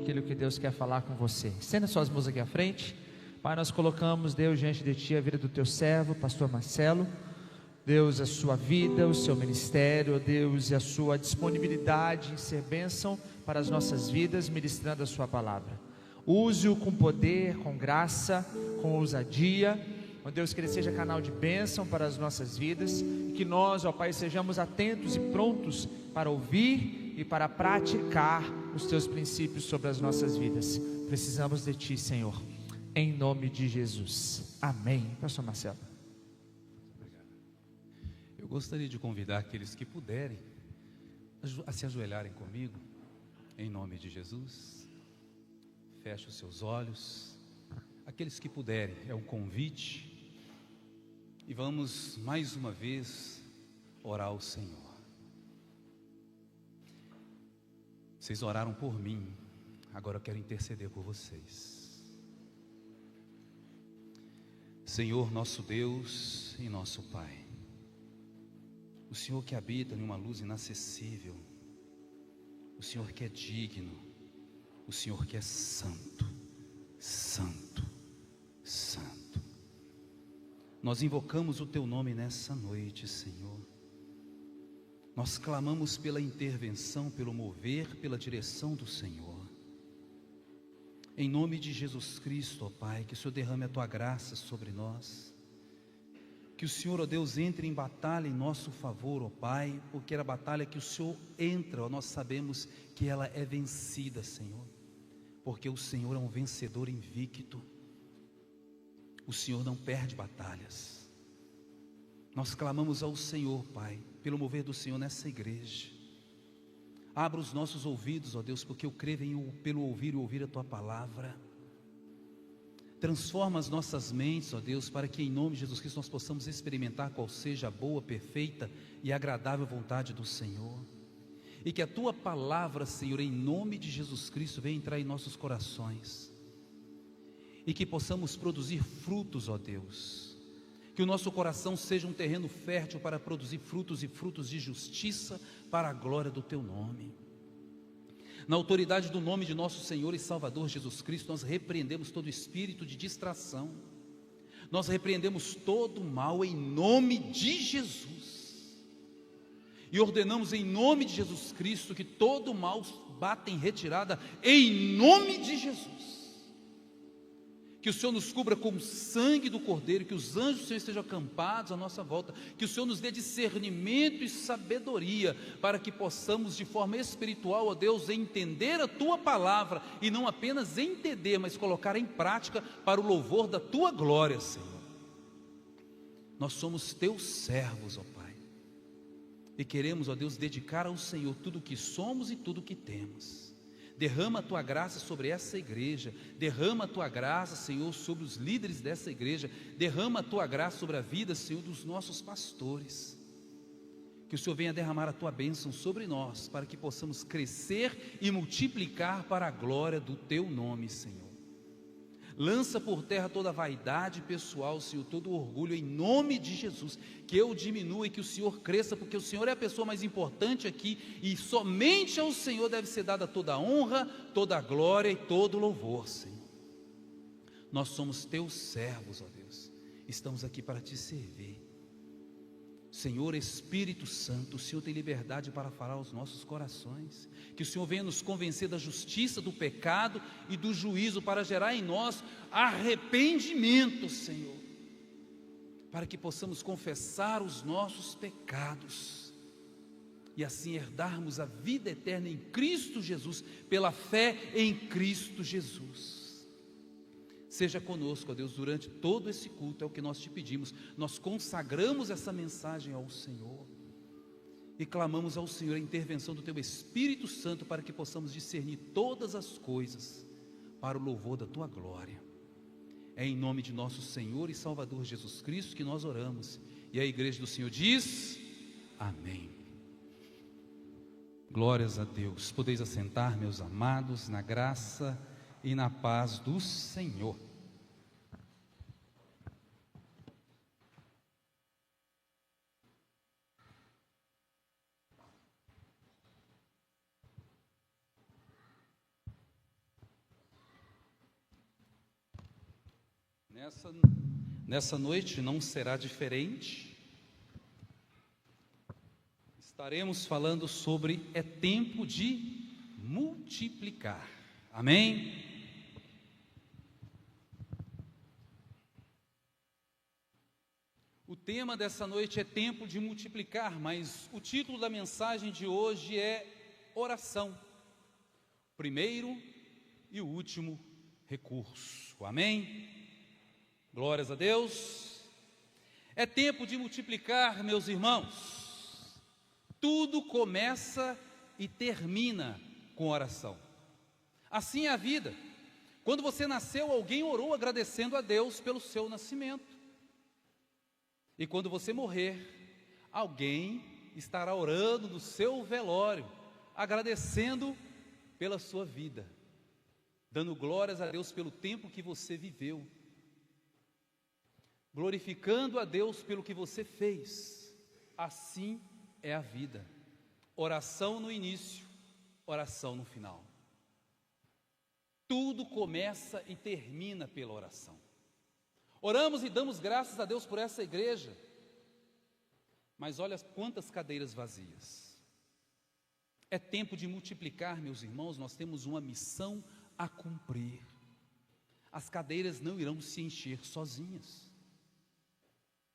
aquilo que Deus quer falar com você. Estenda suas mãos aqui à frente. Pai, nós colocamos, Deus, diante de Ti a vida do Teu servo, pastor Marcelo. Deus, a sua vida, o seu ministério, Deus, e a sua disponibilidade em ser bênção para as nossas vidas, ministrando a sua palavra. Use-o com poder, com graça, com ousadia. Ó Deus, que ele seja canal de bênção para as nossas vidas, e que nós, ó Pai, sejamos atentos e prontos para ouvir e para praticar os Teus princípios sobre as nossas vidas. Precisamos de Ti, Senhor, em nome de Jesus, amém. Pastor Marcelo. Eu gostaria de convidar aqueles que puderem a se ajoelharem comigo, em nome de Jesus. Feche os seus olhos, aqueles que puderem, é um convite, e vamos mais uma vez orar ao Senhor. Vocês oraram por mim, agora eu quero interceder por vocês. Senhor, nosso Deus e nosso Pai, o Senhor que habita em uma luz inacessível, o Senhor que é digno, o Senhor que é santo, santo, santo. Nós invocamos o Teu nome nessa noite, Senhor. Nós clamamos pela intervenção, pelo mover, pela direção do Senhor. Em nome de Jesus Cristo, ó Pai, que o Senhor derrame a Tua graça sobre nós. Que o Senhor, ó Deus, entre em batalha em nosso favor, ó Pai, porque a batalha que o Senhor entra, ó, nós sabemos que ela é vencida, Senhor, porque o Senhor é um vencedor invicto. O Senhor não perde batalhas. Nós clamamos ao Senhor, Pai, pelo mover do Senhor nessa igreja. Abra os nossos ouvidos, ó Deus, porque eu creio pelo ouvir e ouvir a Tua palavra. Transforma as nossas mentes, ó Deus, para que em nome de Jesus Cristo nós possamos experimentar qual seja a boa, perfeita e agradável vontade do Senhor. E que a Tua palavra, Senhor, em nome de Jesus Cristo, venha entrar em nossos corações. E que possamos produzir frutos, ó Deus. Que o nosso coração seja um terreno fértil para produzir frutos e frutos de justiça para a glória do Teu nome. Na autoridade do nome de nosso Senhor e Salvador Jesus Cristo, nós repreendemos todo espírito de distração, nós repreendemos todo mal em nome de Jesus, e ordenamos em nome de Jesus Cristo que todo mal bata em retirada em nome de Jesus. Que o Senhor nos cubra com o sangue do Cordeiro, que os anjos do Senhor estejam acampados à nossa volta, que o Senhor nos dê discernimento e sabedoria, para que possamos de forma espiritual, ó Deus, entender a Tua palavra, e não apenas entender, mas colocar em prática para o louvor da Tua glória, Senhor. Nós somos Teus servos, ó Pai, e queremos, ó Deus, dedicar ao Senhor tudo o que somos e tudo o que temos. Derrama a Tua graça sobre essa igreja, derrama a Tua graça, Senhor, sobre os líderes dessa igreja, derrama a Tua graça sobre a vida, Senhor, dos nossos pastores. Que o Senhor venha derramar a Tua bênção sobre nós, para que possamos crescer e multiplicar para a glória do Teu nome, Senhor. Lança por terra toda vaidade pessoal, Senhor, todo orgulho, em nome de Jesus. Que eu diminua e que o Senhor cresça, porque o Senhor é a pessoa mais importante aqui, e somente ao Senhor deve ser dada toda a honra, toda a glória e todo o louvor, Senhor. Nós somos Teus servos, ó Deus, estamos aqui para Te servir. Senhor Espírito Santo, o Senhor tem liberdade para falar aos nossos corações. Que o Senhor venha nos convencer da justiça, do pecado e do juízo, para gerar em nós arrependimento, Senhor, para que possamos confessar os nossos pecados e assim herdarmos a vida eterna em Cristo Jesus, pela fé em Cristo Jesus. Seja conosco, ó Deus, durante todo esse culto, é o que nós Te pedimos. Nós consagramos essa mensagem ao Senhor e clamamos ao Senhor a intervenção do Teu Espírito Santo, para que possamos discernir todas as coisas para o louvor da Tua glória. É em nome de nosso Senhor e Salvador Jesus Cristo que nós oramos, e a igreja do Senhor diz: amém. Glórias a Deus. Podeis assentar, meus amados, na graça e na paz do Senhor. Nessa noite não será diferente. Estaremos falando sobre é tempo de multiplicar. Amém? O tema dessa noite é tempo de multiplicar, mas o título da mensagem de hoje é oração. Primeiro e o último recurso. Amém? Glórias a Deus. É tempo de multiplicar, meus irmãos. Tudo começa e termina com oração. Assim é a vida. Quando você nasceu, alguém orou agradecendo a Deus pelo seu nascimento. E quando você morrer, alguém estará orando no seu velório, agradecendo pela sua vida, dando glórias a Deus pelo tempo que você viveu, glorificando a Deus pelo que você fez. Assim é a vida. Oração no início, oração no final. Tudo começa e termina pela oração. Oramos e damos graças a Deus por essa igreja, mas olha quantas cadeiras vazias. É tempo de multiplicar, meus irmãos, nós temos uma missão a cumprir. As cadeiras não irão se encher sozinhas.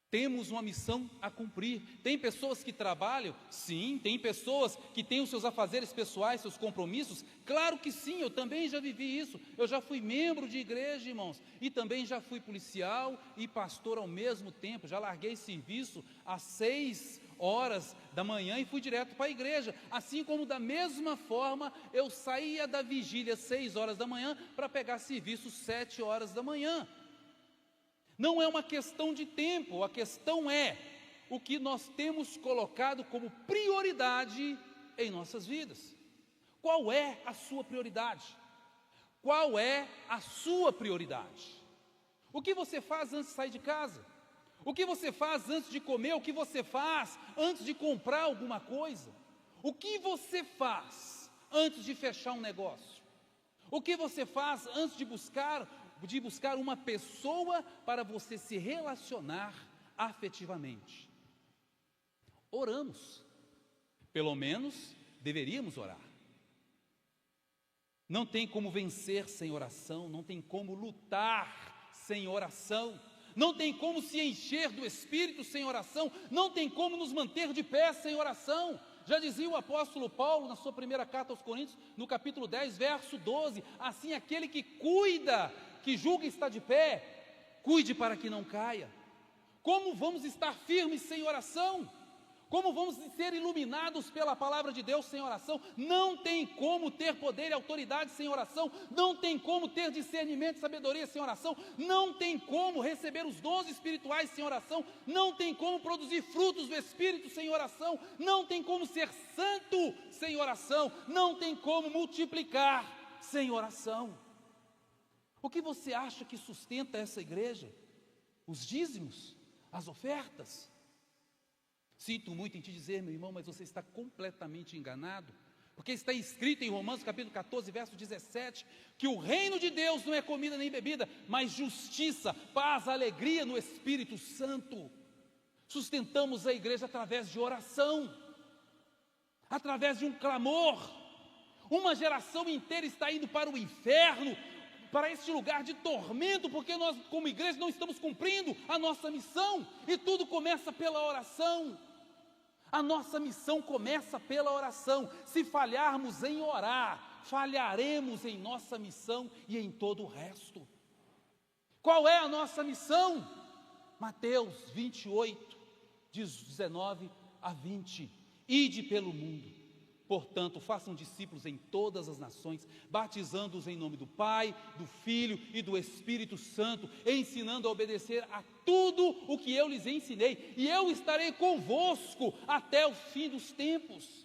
Temos uma missão a cumprir. Tem pessoas que trabalham? Sim. Tem pessoas que têm os seus afazeres pessoais, seus compromissos? Claro que sim, eu também já vivi isso. Eu já fui membro de igreja, irmãos, e também já fui policial e pastor ao mesmo tempo. Já larguei serviço às 6 horas da manhã e fui direto para a igreja. Assim como da mesma forma eu saía da vigília às 6 horas da manhã para pegar serviço às 7 horas da manhã. Não é uma questão de tempo, a questão é o que nós temos colocado como prioridade em nossas vidas. Qual é a sua prioridade? Qual é a sua prioridade? O que você faz antes de sair de casa? O que você faz antes de comer? O que você faz antes de comprar alguma coisa? O que você faz antes de fechar um negócio? O que você faz antes de buscar uma pessoa para você se relacionar afetivamente? Oramos, pelo menos deveríamos orar. Não tem como vencer sem oração, não tem como lutar sem oração, não tem como se encher do Espírito sem oração, não tem como nos manter de pé sem oração. Já dizia o apóstolo Paulo na sua primeira carta aos Coríntios, no capítulo 10, verso 12, assim aquele que cuida, que julga estar de pé, cuide para que não caia. Como vamos estar firmes sem oração? Como vamos ser iluminados pela palavra de Deus sem oração? Não tem como ter poder e autoridade sem oração, não tem como ter discernimento e sabedoria sem oração, não tem como receber os dons espirituais sem oração, não tem como produzir frutos do Espírito sem oração, não tem como ser santo sem oração, não tem como multiplicar sem oração. O que você acha que sustenta essa igreja? Os dízimos? As ofertas? Sinto muito em te dizer, meu irmão, mas você está completamente enganado, porque está escrito em Romanos capítulo 14, verso 17, que o reino de Deus não é comida nem bebida, mas justiça, paz, alegria no Espírito Santo. Sustentamos a igreja através de oração, através de um clamor. Uma geração inteira está indo para o inferno, para este lugar de tormento, porque nós como igreja não estamos cumprindo a nossa missão, e tudo começa pela oração. A nossa missão começa pela oração. Se falharmos em orar, falharemos em nossa missão e em todo o resto. Qual é a nossa missão? Mateus 28, 19 a 20, ide pelo mundo. Portanto, façam discípulos em todas as nações, batizando-os em nome do Pai, do Filho e do Espírito Santo, ensinando a obedecer a tudo o que eu lhes ensinei, e eu estarei convosco até o fim dos tempos.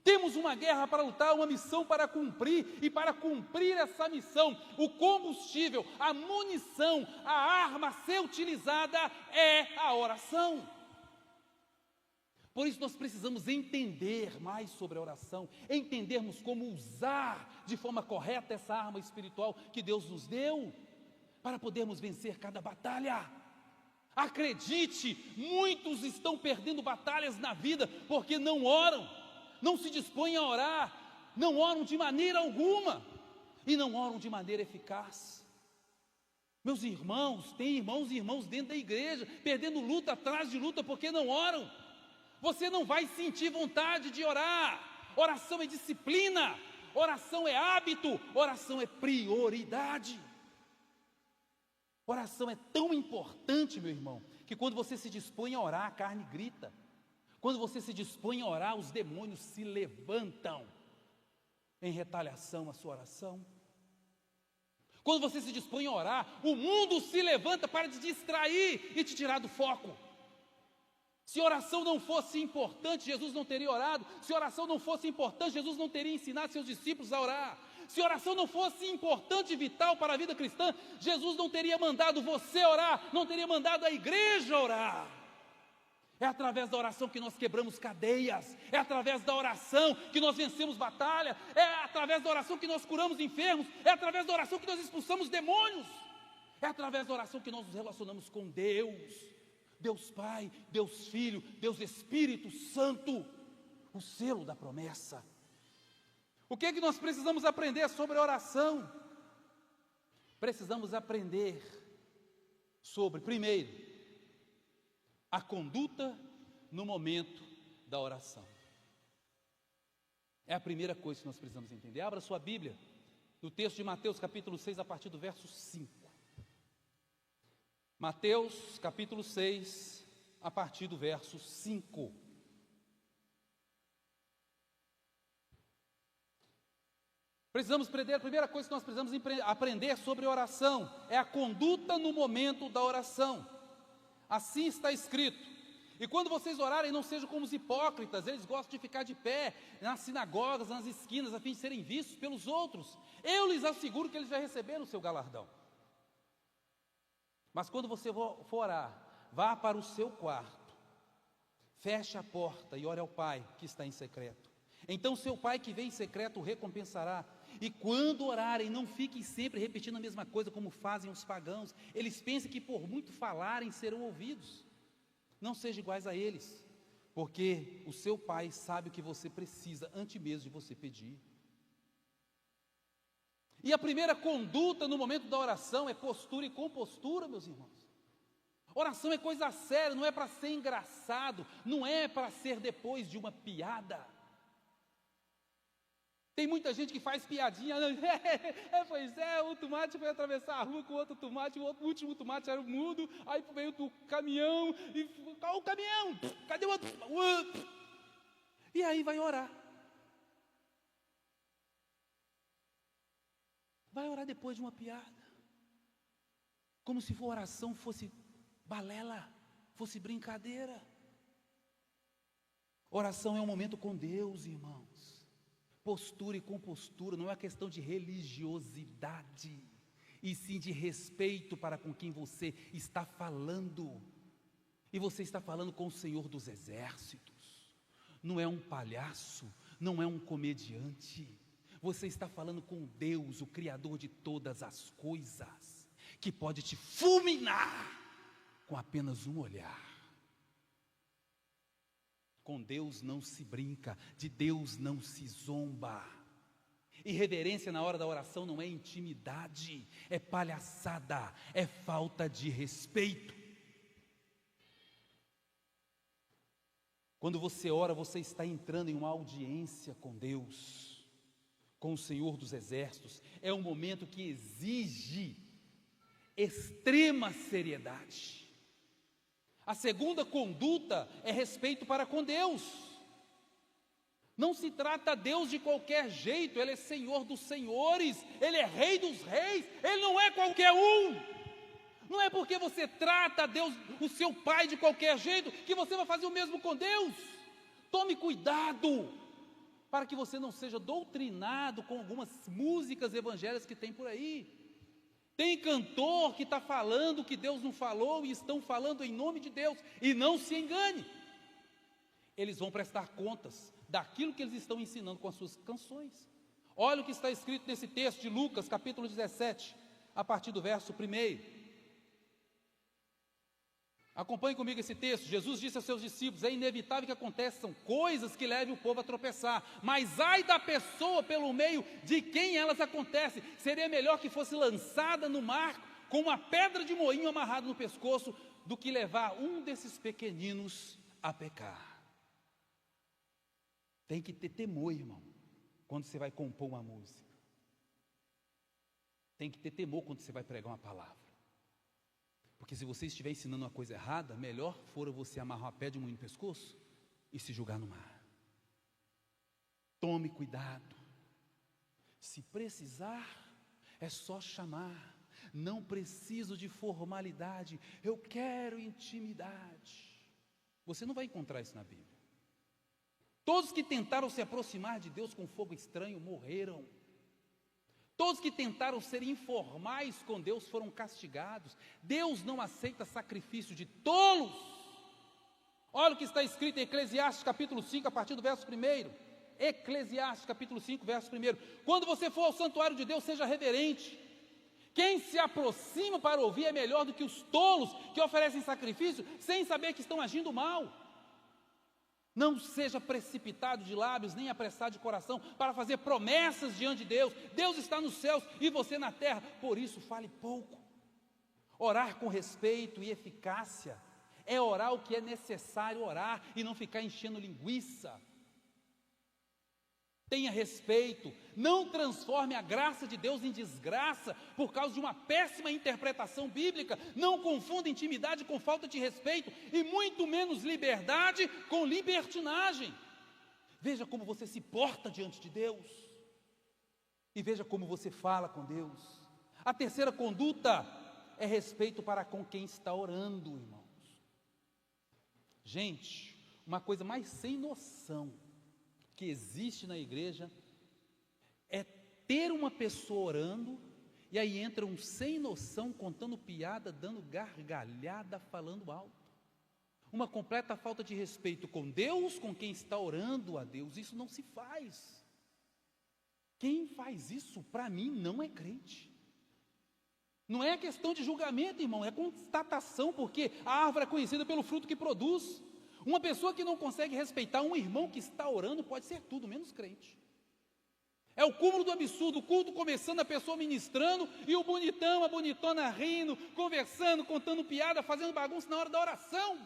Temos uma guerra para lutar, uma missão para cumprir, e para cumprir essa missão, o combustível, a munição, a arma a ser utilizada é a oração. Por isso nós precisamos entender mais sobre a oração, entendermos como usar de forma correta essa arma espiritual que Deus nos deu. para podermos vencer cada batalha. Acredite, muitos estão perdendo batalhas na vida porque não oram, não se dispõem a orar, não oram de maneira alguma e não oram de maneira eficaz. Meus irmãos, tem irmãos e irmãos dentro da igreja perdendo luta atrás de luta porque não oram. Você não vai sentir vontade de orar. Oração é disciplina, oração é hábito, oração é prioridade. Oração é tão importante, meu irmão, que quando você se dispõe a orar, a carne grita. Quando você se dispõe a orar, os demônios se levantam em retaliação à sua oração. Quando você se dispõe a orar, o mundo se levanta para te distrair e te tirar do foco. Se oração não fosse importante, Jesus não teria orado. Se oração não fosse importante, Jesus não teria ensinado seus discípulos a orar. Se oração não fosse importante e vital para a vida cristã, Jesus não teria mandado você orar, não teria mandado a igreja orar. É através da oração que nós quebramos cadeias, é através da oração que nós vencemos batalha, é através da oração que nós curamos enfermos, é através da oração que nós expulsamos demônios, é através da oração que nós nos relacionamos com Deus, Deus Pai, Deus Filho, Deus Espírito Santo, o selo da promessa. O que é que nós precisamos aprender sobre oração? Precisamos aprender sobre, primeiro, a conduta no momento da oração. É a primeira coisa que nós precisamos entender. Abra sua Bíblia, no texto de Mateus capítulo 6, a partir do verso 5. Mateus capítulo 6, a partir do verso 5. Precisamos aprender, a primeira coisa que nós precisamos aprender sobre oração é a conduta no momento da oração. Assim está escrito: e quando vocês orarem, não sejam como os hipócritas, eles gostam de ficar de pé nas sinagogas, nas esquinas, a fim de serem vistos pelos outros. Eu lhes asseguro que eles já receberam o seu galardão. Mas quando você for orar, vá para o seu quarto, feche a porta e ore ao Pai que está em secreto. Então seu Pai que vem em secreto o recompensará. E quando orarem, não fiquem sempre repetindo a mesma coisa como fazem os pagãos. Eles pensam que por muito falarem serão ouvidos. Não sejam iguais a eles, porque o seu Pai sabe o que você precisa antes mesmo de você pedir. E a primeira conduta no momento da oração é postura e compostura, meus irmãos. Oração é coisa séria, não é para ser engraçado, não é para ser depois de uma piada. Tem muita gente que faz piadinha, pois é, o tomate foi atravessar a rua com outro tomate, o último tomate era mudo, aí veio o caminhão, e qual o caminhão? Cadê o outro? E aí vai orar. Vai orar depois de uma piada, como se a oração fosse balela, fosse brincadeira. Oração é um momento com Deus, irmãos. Postura e compostura não é uma questão de religiosidade, e sim de respeito para com quem você está falando. E você está falando com o Senhor dos Exércitos, não é um palhaço, não é um comediante. Você está falando com Deus, o Criador de todas as coisas, que pode te fulminar com apenas um olhar. Com Deus não se brinca, de Deus não se zomba. Irreverência na hora da oração não é intimidade, é palhaçada, é falta de respeito. Quando você ora, você está entrando em uma audiência com Deus, com o Senhor dos Exércitos. É um momento que exige extrema seriedade. A segunda conduta é respeito para com Deus. Não se trata Deus de qualquer jeito, Ele é Senhor dos senhores, Ele é Rei dos reis, Ele não é qualquer um. Não é porque você trata Deus, o seu Pai, de qualquer jeito, que você vai fazer o mesmo com Deus. Tome cuidado, para que você não seja doutrinado com algumas músicas evangélicas que tem por aí. Tem cantor que está falando que Deus não falou e estão falando em nome de Deus, e não se engane, eles vão prestar contas daquilo que eles estão ensinando com as suas canções. Olha o que está escrito nesse texto de Lucas capítulo 17, a partir do verso 1. Acompanhe comigo esse texto. Jesus disse aos seus discípulos: é inevitável que aconteçam coisas que levem o povo a tropeçar, mas ai da pessoa pelo meio de quem elas acontecem. Seria melhor que fosse lançada no mar com uma pedra de moinho amarrada no pescoço, do que levar um desses pequeninos a pecar. Tem que ter temor, irmão, quando você vai compor uma música. Tem que ter temor quando você vai pregar uma palavra. Porque se você estiver ensinando uma coisa errada, melhor fora você amarrar uma pedra de moinho no pescoço e se jogar no mar. Tome cuidado. Se precisar, é só chamar. Não preciso de formalidade, eu quero intimidade. Você não vai encontrar isso na Bíblia. Todos que tentaram se aproximar de Deus com fogo estranho morreram. Todos que tentaram ser informais com Deus foram castigados. Deus não aceita sacrifício de tolos. Olha o que está escrito em Eclesiastes capítulo 5, a partir do verso 1. Eclesiastes capítulo 5, verso 1. Quando você for ao santuário de Deus, seja reverente. Quem se aproxima para ouvir é melhor do que os tolos que oferecem sacrifício sem saber que estão agindo mal. Não seja precipitado de lábios, nem apressado de coração para fazer promessas diante de Deus. Deus está nos céus e você na terra, por isso fale pouco. Orar com respeito e eficácia é orar o que é necessário orar e não ficar enchendo linguiça. Tenha respeito, não transforme a graça de Deus em desgraça por causa de uma péssima interpretação bíblica. Não confunda intimidade com falta de respeito e muito menos liberdade com libertinagem. Veja como você se porta diante de Deus e veja como você fala com Deus. A terceira conduta é respeito para com quem está orando, irmãos. Gente, uma coisa mais sem noção que existe na igreja é ter uma pessoa orando e aí entra um sem noção contando piada, dando gargalhada, falando alto. Uma completa falta de respeito com Deus, com quem está orando a Deus. Isso não se faz. Quem faz isso, para mim, não é crente. Não é questão de julgamento, irmão, é constatação, porque a árvore é conhecida pelo fruto que produz. Uma pessoa que não consegue respeitar um irmão que está orando pode ser tudo, menos crente. É o cúmulo do absurdo, o culto começando, a pessoa ministrando, e o bonitão, a bonitona rindo, conversando, contando piada, fazendo bagunça na hora da oração.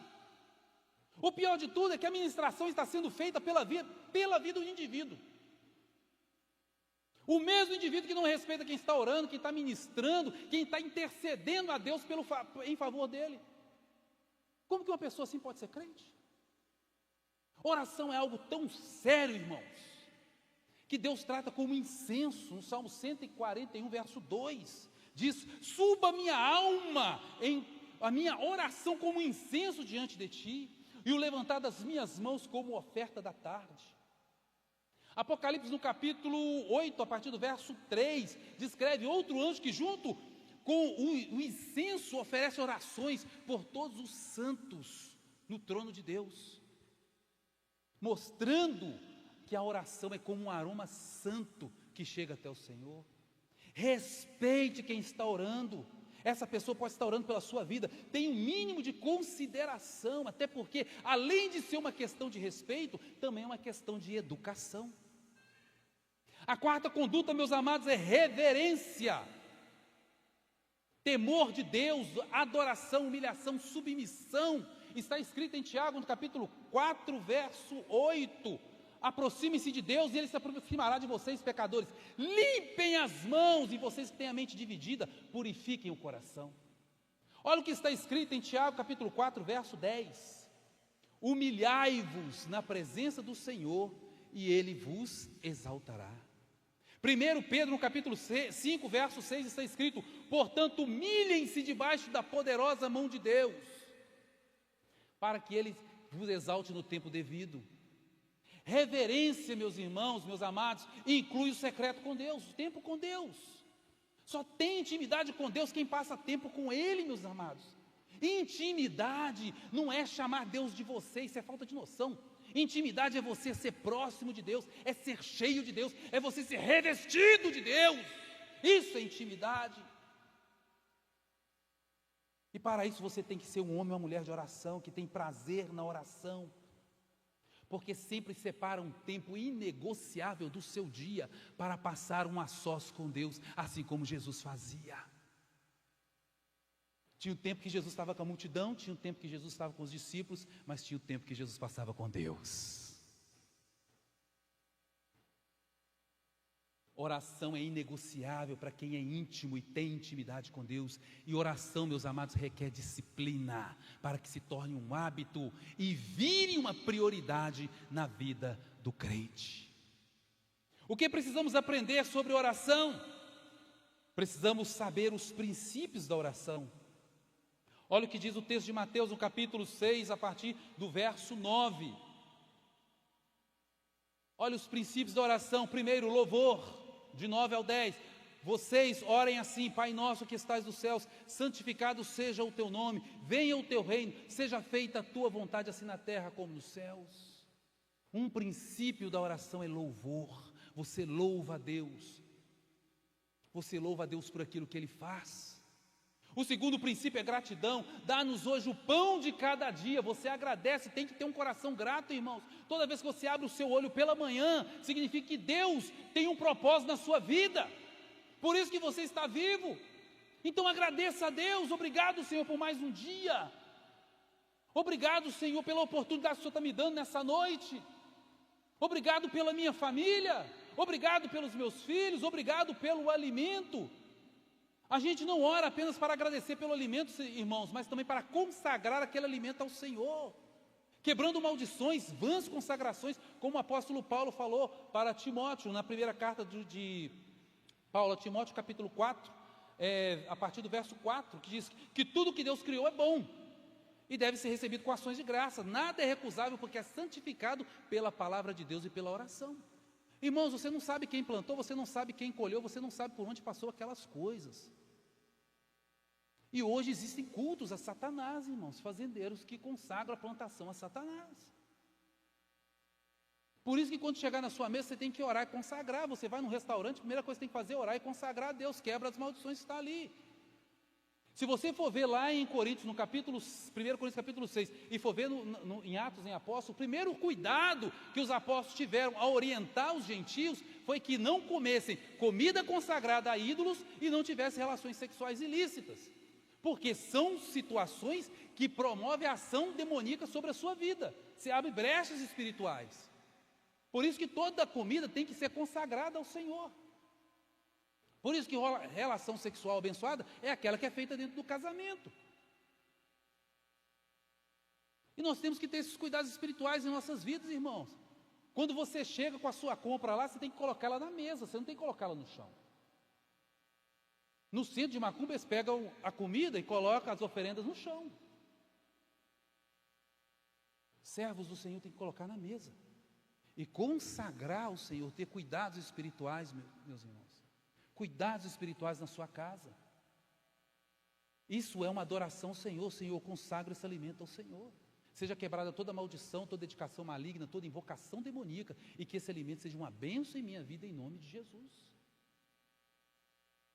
O pior de tudo é que a ministração está sendo feita pela vida do indivíduo. O mesmo indivíduo que não respeita quem está orando, quem está ministrando, quem está intercedendo a Deus em favor dele. Como que uma pessoa assim pode ser crente? Oração é algo tão sério, irmãos, que Deus trata como incenso. No Salmo 141, verso 2, diz: suba minha alma em a minha oração como incenso diante de ti, e o levantar das minhas mãos como oferta da tarde. Apocalipse no capítulo 8, a partir do verso 3, descreve outro anjo que junto com o incenso oferece orações por todos os santos no trono de Deus, mostrando que a oração é como um aroma santo que chega até o Senhor. Respeite quem está orando. Essa pessoa pode estar orando pela sua vida. Tenha um mínimo de consideração, até porque, além de ser uma questão de respeito, também é uma questão de educação. A quarta conduta, meus amados, é reverência. Temor de Deus, adoração, humilhação, submissão. Está escrito em Tiago, no capítulo 4, verso 8. Aproxime-se de Deus e Ele se aproximará de vocês, pecadores. Limpem as mãos, e vocês que têm a mente dividida, purifiquem o coração. Olha o que está escrito em Tiago, capítulo 4, verso 10. Humilhai-vos na presença do Senhor, e Ele vos exaltará. 1 Pedro, no capítulo 5, verso 6, está escrito: portanto, humilhem-se debaixo da poderosa mão de Deus, para que Ele vos exalte no tempo devido. Reverência, meus irmãos, meus amados, inclui o secreto com Deus, o tempo com Deus. Só tem intimidade com Deus quem passa tempo com Ele, meus amados. Intimidade não é chamar Deus de você, isso é falta de noção. Intimidade é você ser próximo de Deus, é ser cheio de Deus, é você ser revestido de Deus. Isso é intimidade. E para isso você tem que ser um homem ou uma mulher de oração, que tem prazer na oração, porque sempre separa um tempo inegociável do seu dia para passar um a sós com Deus, assim como Jesus fazia. Tinha o tempo que Jesus estava com a multidão, tinha o tempo que Jesus estava com os discípulos, mas tinha o tempo que Jesus passava com Deus. Oração é inegociável para quem é íntimo e tem intimidade com Deus. E oração, meus amados, requer disciplina para que se torne um hábito e vire uma prioridade na vida do crente. O que precisamos aprender sobre oração? Precisamos saber os princípios da oração. Olha o que diz o texto de Mateus no capítulo 6, a partir do verso 9. Olha os princípios da oração. Primeiro, louvor. De 9 ao 10, vocês orem assim: Pai nosso que estás nos céus, santificado seja o teu nome, venha o teu reino, seja feita a tua vontade, assim na terra como nos céus. Um princípio da oração é louvor. Você louva a Deus, você louva a Deus por aquilo que Ele faz. O segundo princípio é gratidão. Dá-nos hoje o pão de cada dia. Você agradece, tem que ter um coração grato, irmãos. Toda vez que você abre o seu olho pela manhã, significa que Deus tem um propósito na sua vida. Por isso que você está vivo. Então agradeça a Deus. Obrigado, Senhor, por mais um dia. Obrigado, Senhor, pela oportunidade que o Senhor está me dando nessa noite. Obrigado pela minha família. Obrigado pelos meus filhos. Obrigado pelo alimento. A gente não ora apenas para agradecer pelo alimento, irmãos, mas também para consagrar aquele alimento ao Senhor, quebrando maldições, vãs consagrações, como o apóstolo Paulo falou para Timóteo, na primeira carta de Paulo a Timóteo, capítulo 4, a partir do verso 4, que diz que tudo que Deus criou é bom, e deve ser recebido com ações de graça, nada é recusável, porque é santificado pela palavra de Deus e pela oração. Irmãos, você não sabe quem plantou, você não sabe quem colheu, você não sabe por onde passou aquelas coisas. E hoje existem cultos a Satanás, irmãos, fazendeiros que consagram a plantação a Satanás. Por isso que quando chegar na sua mesa, você tem que orar e consagrar. Você vai num restaurante, a primeira coisa que você tem que fazer é orar e consagrar a Deus, quebra as maldições que estão ali. Se você for ver lá em Coríntios, no capítulo 1 Coríntios capítulo 6, e for ver em Atos, em Apóstolos, o primeiro cuidado que os apóstolos tiveram ao orientar os gentios, foi que não comessem comida consagrada a ídolos e não tivessem relações sexuais ilícitas. Porque são situações que promovem a ação demoníaca sobre a sua vida. Você abre brechas espirituais. Por isso que toda comida tem que ser consagrada ao Senhor. Por isso que relação sexual abençoada é aquela que é feita dentro do casamento. E nós temos que ter esses cuidados espirituais em nossas vidas, irmãos. Quando você chega com a sua compra lá, você tem que colocá-la na mesa, você não tem que colocá-la no chão. No centro de macumba, eles pegam a comida e colocam as oferendas no chão. Servos do Senhor tem que colocar na mesa e consagrar ao Senhor, ter cuidados espirituais, meus irmãos. Cuidados espirituais na sua casa. Isso é uma adoração ao Senhor. Senhor, consagra esse alimento ao Senhor. Seja quebrada toda maldição, toda dedicação maligna, toda invocação demoníaca, e que esse alimento seja uma bênção em minha vida, em nome de Jesus.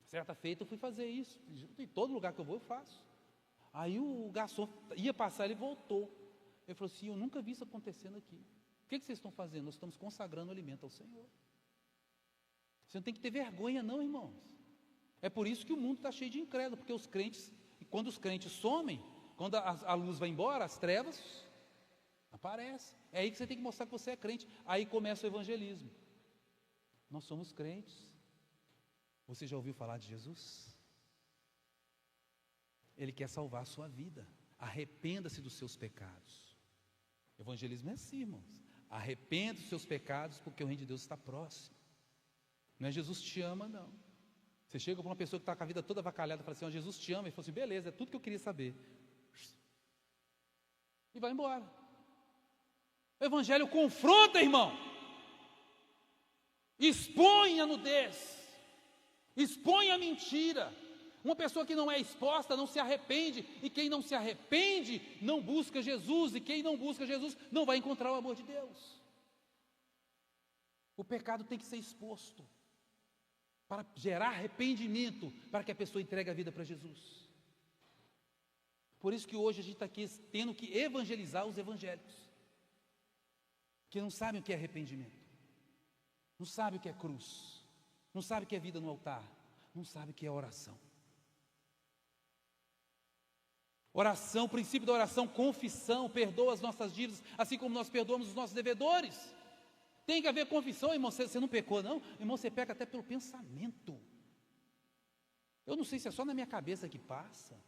Certa feita eu fui fazer isso, em todo lugar que eu vou eu faço. Aí o garçom ia passar, ele voltou. Ele falou assim: eu nunca vi isso acontecendo aqui. O que vocês estão fazendo? Nós estamos consagrando o alimento ao Senhor. Você não tem que ter vergonha não, irmãos. É por isso que o mundo está cheio de incrédulos, porque os crentes, quando os crentes somem, quando a luz vai embora, as trevas aparecem. É aí que você tem que mostrar que você é crente. Aí começa o evangelismo. Nós somos crentes. Você já ouviu falar de Jesus? Ele quer salvar a sua vida. Arrependa-se dos seus pecados. Evangelismo é assim, irmãos. Arrependa dos seus pecados, porque o reino de Deus está próximo. Não é Jesus te ama, não. Você chega para uma pessoa que está com a vida toda avacalhada e fala assim: Jesus te ama. Ele fala assim: beleza, é tudo que eu queria saber. E vai embora. O evangelho confronta, irmão. Expõe a nudez. Expõe a mentira. Uma pessoa que não é exposta não se arrepende, e quem não se arrepende não busca Jesus, e quem não busca Jesus não vai encontrar o amor de Deus. O pecado tem que ser exposto para gerar arrependimento, para que a pessoa entregue a vida para Jesus. por isso que hoje a gente está aqui tendo que evangelizar os evangélicos, que não sabem o que é arrependimento, não sabem o que é cruz, não sabem o que é vida no altar, não sabem o que é oração. Oração, o princípio da oração, confissão, perdoa as nossas dívidas, assim como nós perdoamos os nossos devedores. Tem que haver confissão, irmão. Você não pecou, não? Irmão, você peca até pelo pensamento. Eu não sei se é só na minha cabeça que passa,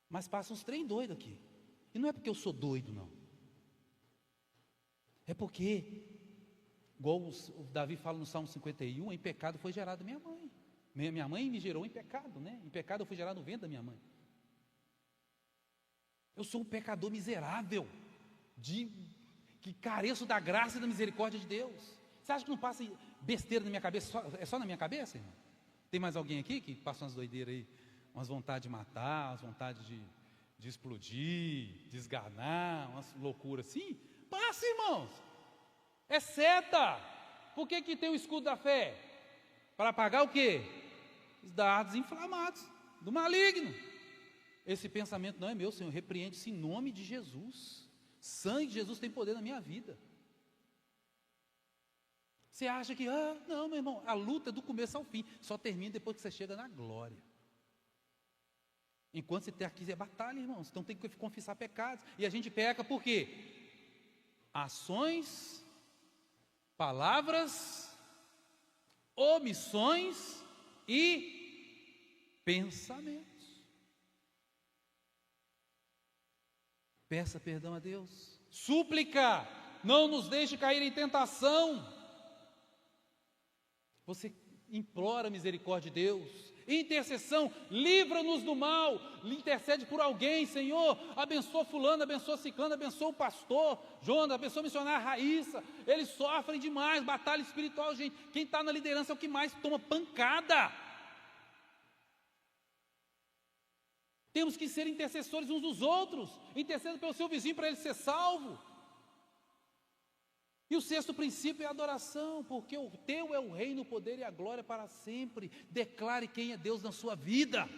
mas passa uns trem doidos aqui. E não é porque eu sou doido, não. É porque, igual o Davi fala no Salmo 51, em pecado foi gerado minha mãe. Minha mãe me gerou em pecado, né? Em pecado eu fui gerado no ventre da minha mãe. Eu sou um pecador miserável, que careço da graça e da misericórdia de Deus. Você acha que não passa besteira na minha cabeça? É só na minha cabeça, irmão? Tem mais alguém aqui que passa umas doideiras aí? Umas vontades de matar, umas vontades de explodir, de esganar, umas loucuras assim? Passa, irmãos. É seta. Por que tem o escudo da fé? Para apagar o quê? Os dardos inflamados do maligno. Esse pensamento não é meu, Senhor, repreende-se em nome de Jesus. Sangue de Jesus tem poder na minha vida. Você acha que, não, meu irmão, a luta é do começo ao fim, só termina depois que você chega na glória. Enquanto você está aqui, é batalha, irmãos, então tem que confessar pecados, e a gente peca por quê? Ações, palavras, omissões e pensamentos. Peça perdão a Deus. Súplica, não nos deixe cair em tentação. Você implora a misericórdia de Deus. Intercessão, livra-nos do mal. Intercede por alguém, Senhor. Abençoa fulano, abençoa ciclano, abençoa o pastor Jonas, abençoa o missionário Raíssa. Eles sofrem demais, batalha espiritual, gente. Quem está na liderança é o que mais toma pancada. Temos que ser intercessores uns dos outros. Interceda pelo seu vizinho para ele ser salvo. E o sexto princípio é a adoração, porque o teu é o reino, o poder e a glória para sempre. Declare quem é Deus na sua vida.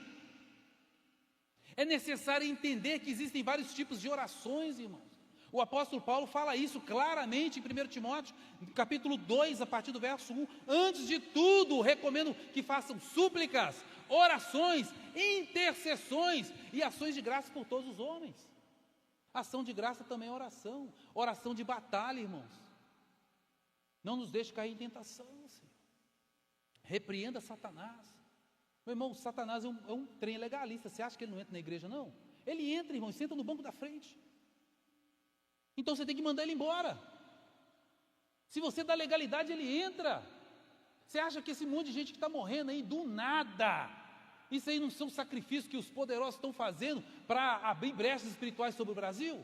É necessário entender que existem vários tipos de orações, irmãos. O apóstolo Paulo fala isso claramente em 1 Timóteo, capítulo 2, a partir do verso 1. Antes de tudo, recomendo que façam súplicas, orações, intercessões e ações de graça por todos os homens. Ação de graça também é oração. Oração de batalha, irmãos. Não nos deixe cair em tentação, Senhor. Repreenda Satanás. Meu irmão, Satanás é um trem legalista. Você acha que ele não entra na igreja, não? Ele entra, irmão, e senta no banco da frente. Então você tem que mandar ele embora. Se você dá legalidade, ele entra. Você acha que esse monte de gente que está morrendo aí do nada, isso aí não são sacrifícios que os poderosos estão fazendo para abrir brechas espirituais sobre o Brasil?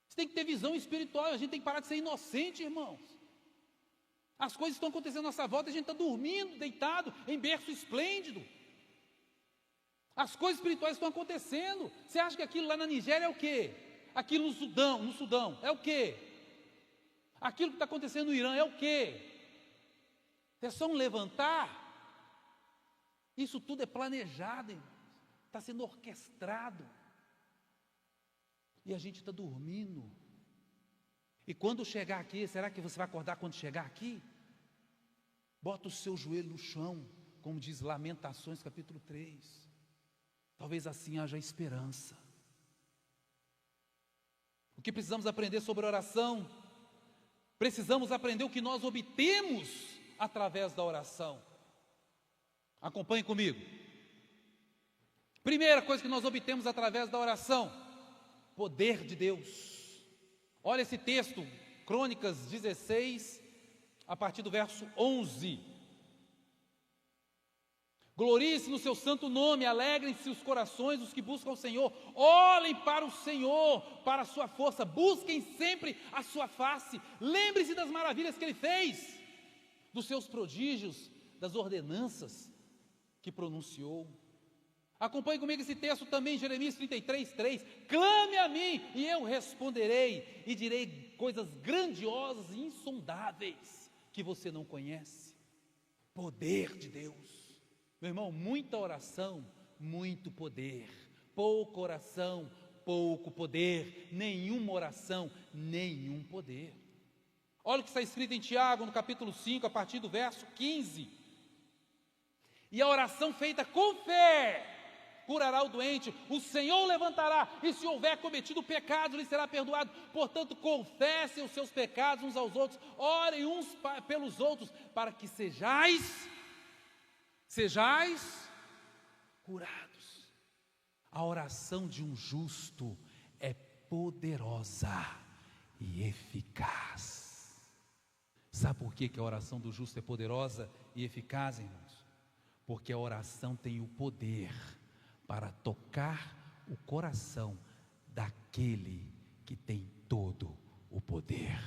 Você tem que ter visão espiritual. A gente tem que parar de ser inocente, irmãos. As coisas estão acontecendo à nossa volta, a gente está dormindo, deitado, em berço esplêndido. As coisas espirituais estão acontecendo. Você acha que aquilo lá na Nigéria é o quê? Aquilo no Sudão é o quê? Aquilo que está acontecendo no Irã é o quê? É só um levantar? Isso tudo é planejado, irmãos. Está sendo orquestrado. E a gente está dormindo. E quando chegar aqui, será que você vai acordar quando chegar aqui? Bota o seu joelho no chão, como diz Lamentações capítulo 3. Talvez assim haja esperança. O que precisamos aprender sobre oração? Precisamos aprender o que nós obtemos através da oração. Acompanhe comigo. Primeira coisa que nós obtemos através da oração: poder de Deus. Olha esse texto, Crônicas 16, a partir do verso 11. Gloriem-se no seu santo nome, alegrem-se os corações dos que buscam o Senhor, olhem para o Senhor, para a sua força, busquem sempre a sua face, lembre-se das maravilhas que Ele fez, dos seus prodígios, das ordenanças que pronunciou. Acompanhe comigo esse texto também, Jeremias 33, 3. Clame a mim e eu responderei e direi coisas grandiosas e insondáveis que você não conhece. Poder de Deus. Meu irmão, muita oração, muito poder. pouca oração, pouco poder, nenhuma oração, nenhum poder. Olha o que está escrito em Tiago, no capítulo 5, a partir do verso 15. E a oração feita com fé curará o doente, o Senhor o levantará, e se houver cometido pecado, lhe será perdoado. Portanto, confessem os seus pecados uns aos outros, orem uns pelos outros, para que sejais curados. A oração de um justo é poderosa e eficaz. Sabe por que a oração do justo é poderosa e eficaz, irmãos? Porque a oração tem o poder para tocar o coração daquele que tem todo o poder.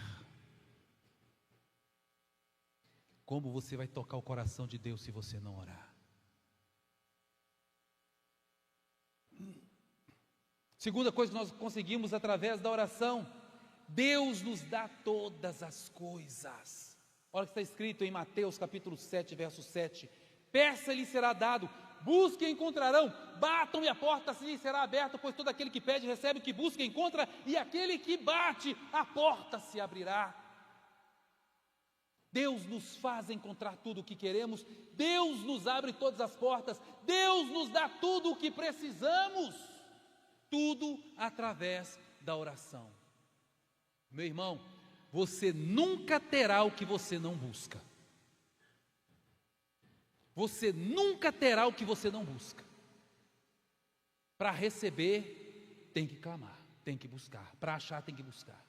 Como você vai tocar o coração de Deus se você não orar? Segunda coisa que nós conseguimos através da oração: Deus nos dá todas as coisas. Olha o que está escrito em Mateus capítulo 7, verso 7. Peça e lhe será dado, busquem e encontrarão, batam e a porta lhe será aberta, pois todo aquele que pede recebe, o que busca encontra, e aquele que bate, a porta se abrirá. Deus nos faz encontrar tudo o que queremos, Deus nos abre todas as portas, Deus nos dá tudo o que precisamos, tudo através da oração. Meu irmão, você nunca terá o que você não busca. Você nunca terá o que você não busca. Para receber, tem que clamar, tem que buscar. Para achar, tem que buscar.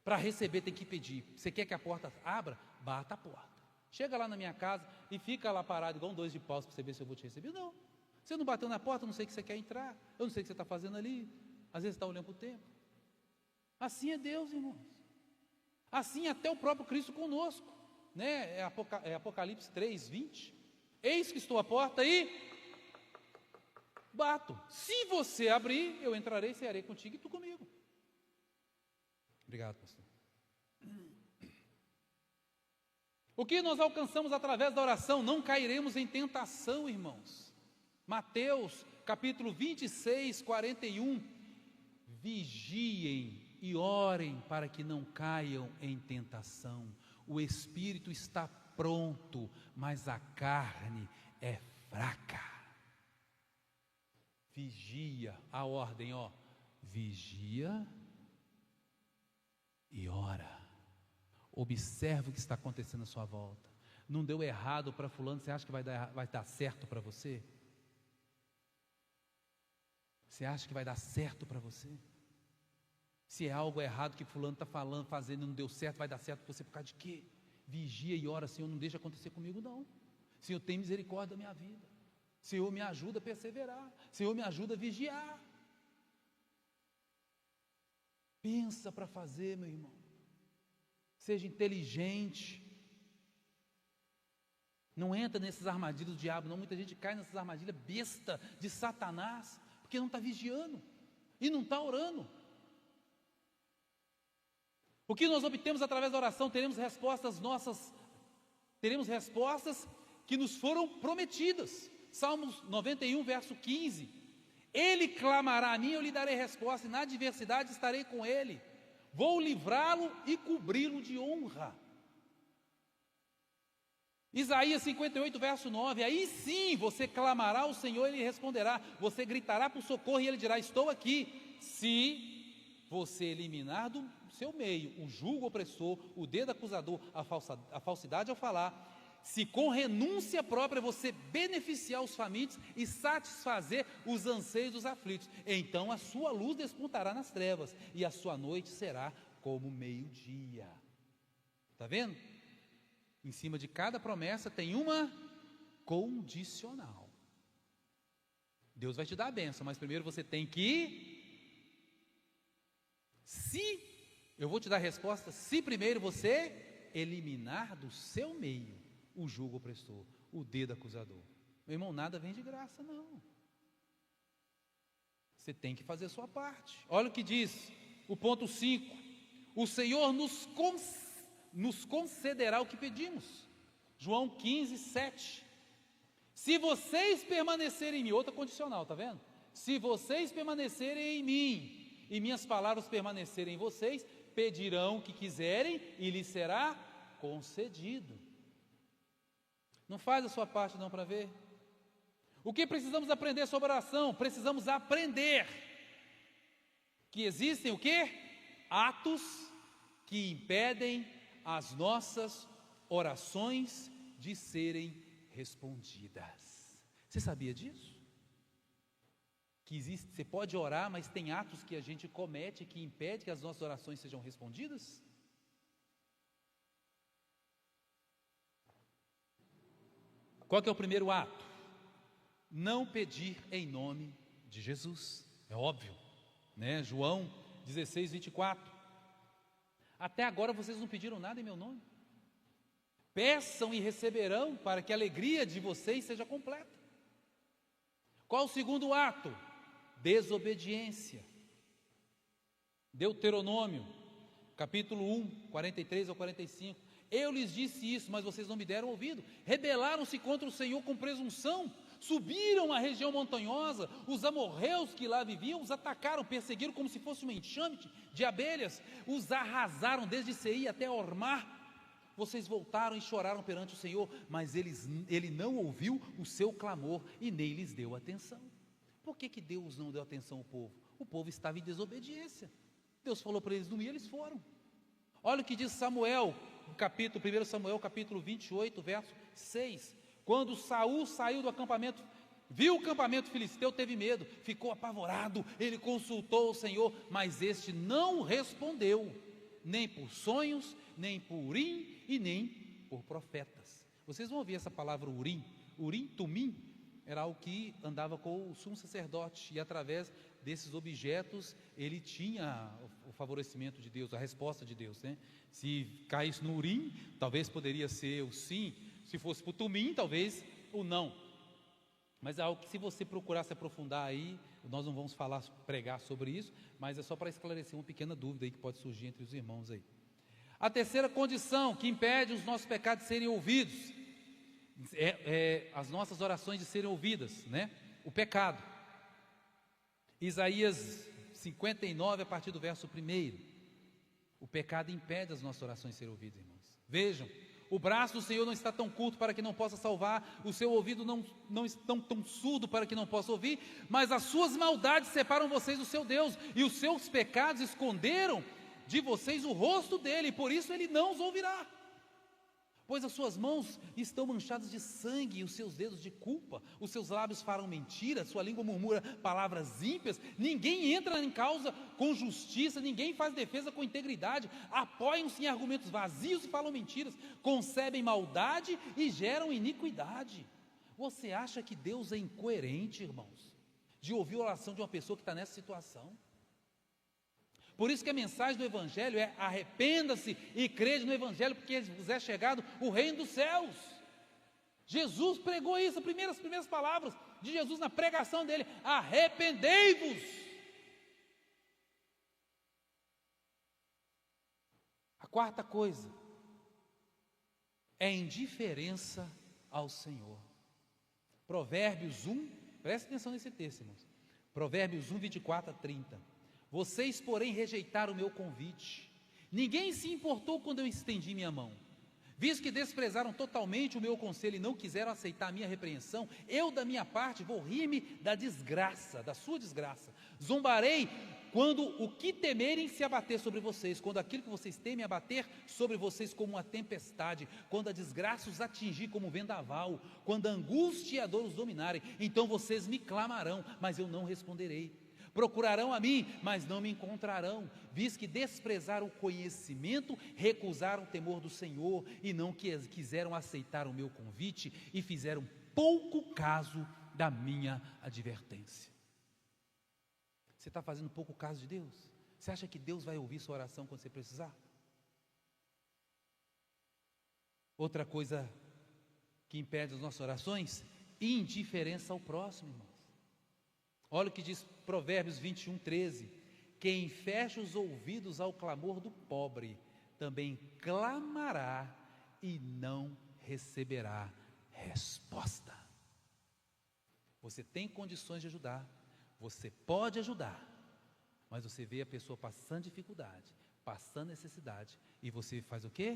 Para receber, tem que pedir. Você quer que a porta abra? Bata a porta. Chega lá na minha casa e fica lá parado, igual um 2 de paus, para você ver se eu vou te receber. Não, você não bateu na porta, eu não sei o que você quer entrar, eu não sei o que você está fazendo ali. Às vezes você está olhando para o tempo. Assim é Deus, irmãos. Assim até o próprio Cristo conosco. É Apocalipse 3, 20. Eis que estou à porta e bato. Se você abrir, eu entrarei, cearei contigo e tu comigo. Obrigado, pastor. O que nós alcançamos através da oração? Não cairemos em tentação, irmãos. Mateus capítulo 26, 41. Vigiem e orem para que não caiam em tentação. O espírito está pronto, mas a carne é fraca. Vigia, a ordem, vigia e ora. Observe o que está acontecendo à sua volta. Não deu errado para fulano, você acha que vai dar certo para você? Você acha que vai dar certo para você? Se é algo errado que fulano está fazendo e não deu certo, vai dar certo para você por causa de quê? Vigia e ora: Senhor, não deixa acontecer comigo não. Senhor, tem misericórdia da minha vida. Senhor, me ajuda a perseverar. Senhor, me ajuda a vigiar. Pensa para fazer, meu irmão. Seja inteligente. Não entra nessas armadilhas do diabo, não. Muita gente cai nessas armadilhas besta de Satanás, porque não está vigiando e não está orando. O que nós obtemos através da oração? Teremos respostas que nos foram prometidas. Salmos 91, verso 15. Ele clamará a mim, eu lhe darei resposta, e na adversidade estarei com ele. Vou livrá-lo e cobri-lo de honra. Isaías 58, verso 9. Aí sim você clamará ao Senhor e Ele responderá. Você gritará por socorro e Ele dirá: estou aqui. Se você eliminar do seu meio o jugo opressor, o dedo acusador, a falsidade ao falar, se com renúncia própria você beneficiar os famintos e satisfazer os anseios dos aflitos, então a sua luz despontará nas trevas e a sua noite será como meio-dia. Está vendo? Em cima de cada promessa tem uma condicional. Deus vai te dar a bênção, mas primeiro você tem que... eu vou te dar a resposta, se primeiro você eliminar do seu meio o jugo opressor, o dedo acusador. Meu irmão, nada vem de graça, não. Você tem que fazer a sua parte. Olha o que diz o ponto 5. O Senhor nos concederá o que pedimos. João 15, 7. Se vocês permanecerem em mim, outra condicional, está vendo? Se vocês permanecerem em mim, e minhas palavras permanecerem em vocês, pedirão o que quiserem, e lhes será concedido. Não faz a sua parte não para ver? O que precisamos aprender sobre oração? Precisamos aprender que existem o quê? Atos que impedem as nossas orações de serem respondidas. Você sabia disso? Que existe, você pode orar, mas tem atos que a gente comete que impede que as nossas orações sejam respondidas? Qual que é o primeiro ato? Não pedir em nome de Jesus. É óbvio, né? João 16, 24. Até agora vocês não pediram nada em meu nome. Peçam e receberão, para que a alegria de vocês seja completa. Qual o segundo ato? Desobediência. Deuteronômio, capítulo 1, 43 ao 45. Eu lhes disse isso, mas vocês não me deram ouvido. Rebelaram-se contra o Senhor com presunção, subiram à região montanhosa, os amorreus que lá viviam os atacaram, perseguiram como se fosse um enxame de abelhas, os arrasaram desde Seir até Ormá. Vocês voltaram e choraram perante o Senhor, mas ele não ouviu o seu clamor e nem lhes deu atenção. Por que Deus não deu atenção ao povo? O povo estava em desobediência. Deus falou para eles não ir, eles foram. Olha o que diz Samuel, 1 Samuel capítulo 28, verso 6. Quando Saul saiu do acampamento, viu o acampamento filisteu, teve medo, ficou apavorado, ele consultou o Senhor, mas este não respondeu, nem por sonhos, nem por Urim e nem por profetas. Vocês vão ouvir essa palavra Urim. Urim, Tumim, era o que andava com o sumo sacerdote, e através desses objetos ele tinha o favorecimento de Deus, a resposta de Deus, né? Se caísse no Urim, talvez poderia ser o sim, se fosse para o Tumim, talvez o não. Mas é algo que, se você procurar se aprofundar aí, nós não vamos pregar sobre isso, mas é só para esclarecer uma pequena dúvida aí que pode surgir entre os irmãos aí. A terceira condição que impede os nossos pecados de serem ouvidos, as nossas orações de serem ouvidas, né? O pecado. Isaías 59, a partir do verso 1. O pecado impede as nossas orações de serem ouvidas, irmãos. Vejam, o braço do Senhor não está tão curto para que não possa salvar, o seu ouvido não está tão surdo para que não possa ouvir, mas as suas maldades separam vocês do seu Deus, e os seus pecados esconderam de vocês o rosto dele, e por isso ele não os ouvirá. Pois as suas mãos estão manchadas de sangue, e os seus dedos de culpa, os seus lábios falam mentira, sua língua murmura palavras ímpias, ninguém entra em causa com justiça, ninguém faz defesa com integridade, apoiam-se em argumentos vazios e falam mentiras, concebem maldade e geram iniquidade. Você acha que Deus é incoerente, irmãos, de ouvir a oração de uma pessoa que está nessa situação? Por isso que a mensagem do Evangelho é: arrependa-se e crede no Evangelho, porque vos é chegado o reino dos céus. Jesus pregou isso, as primeiras palavras de Jesus na pregação dele: arrependei-vos. A quarta coisa é indiferença ao Senhor. Provérbios 1, preste atenção nesse texto, irmãos. Provérbios 1, 24 a 30. Vocês, porém, rejeitaram o meu convite. Ninguém se importou quando eu estendi minha mão. Visto que desprezaram totalmente o meu conselho e não quiseram aceitar a minha repreensão, eu, da minha parte, vou rir-me da desgraça, da sua desgraça. Zombarei quando o que temerem se abater sobre vocês, quando aquilo que vocês temem abater sobre vocês como uma tempestade, quando a desgraça os atingir como um vendaval, quando a angústia e a dor os dominarem, então vocês me clamarão, mas eu não responderei. Procurarão a mim, mas não me encontrarão, visto que desprezaram o conhecimento, recusaram o temor do Senhor, e não quiseram aceitar o meu convite, e fizeram pouco caso da minha advertência. Você está fazendo pouco caso de Deus? Você acha que Deus vai ouvir sua oração quando você precisar? Outra coisa que impede as nossas orações: indiferença ao próximo, irmãos. Olha o que diz Provérbios 21, 13. Quem fecha os ouvidos ao clamor do pobre, também clamará e não receberá resposta. Você tem condições de ajudar, você pode ajudar, mas você vê a pessoa passando dificuldade, passando necessidade, e você faz o quê?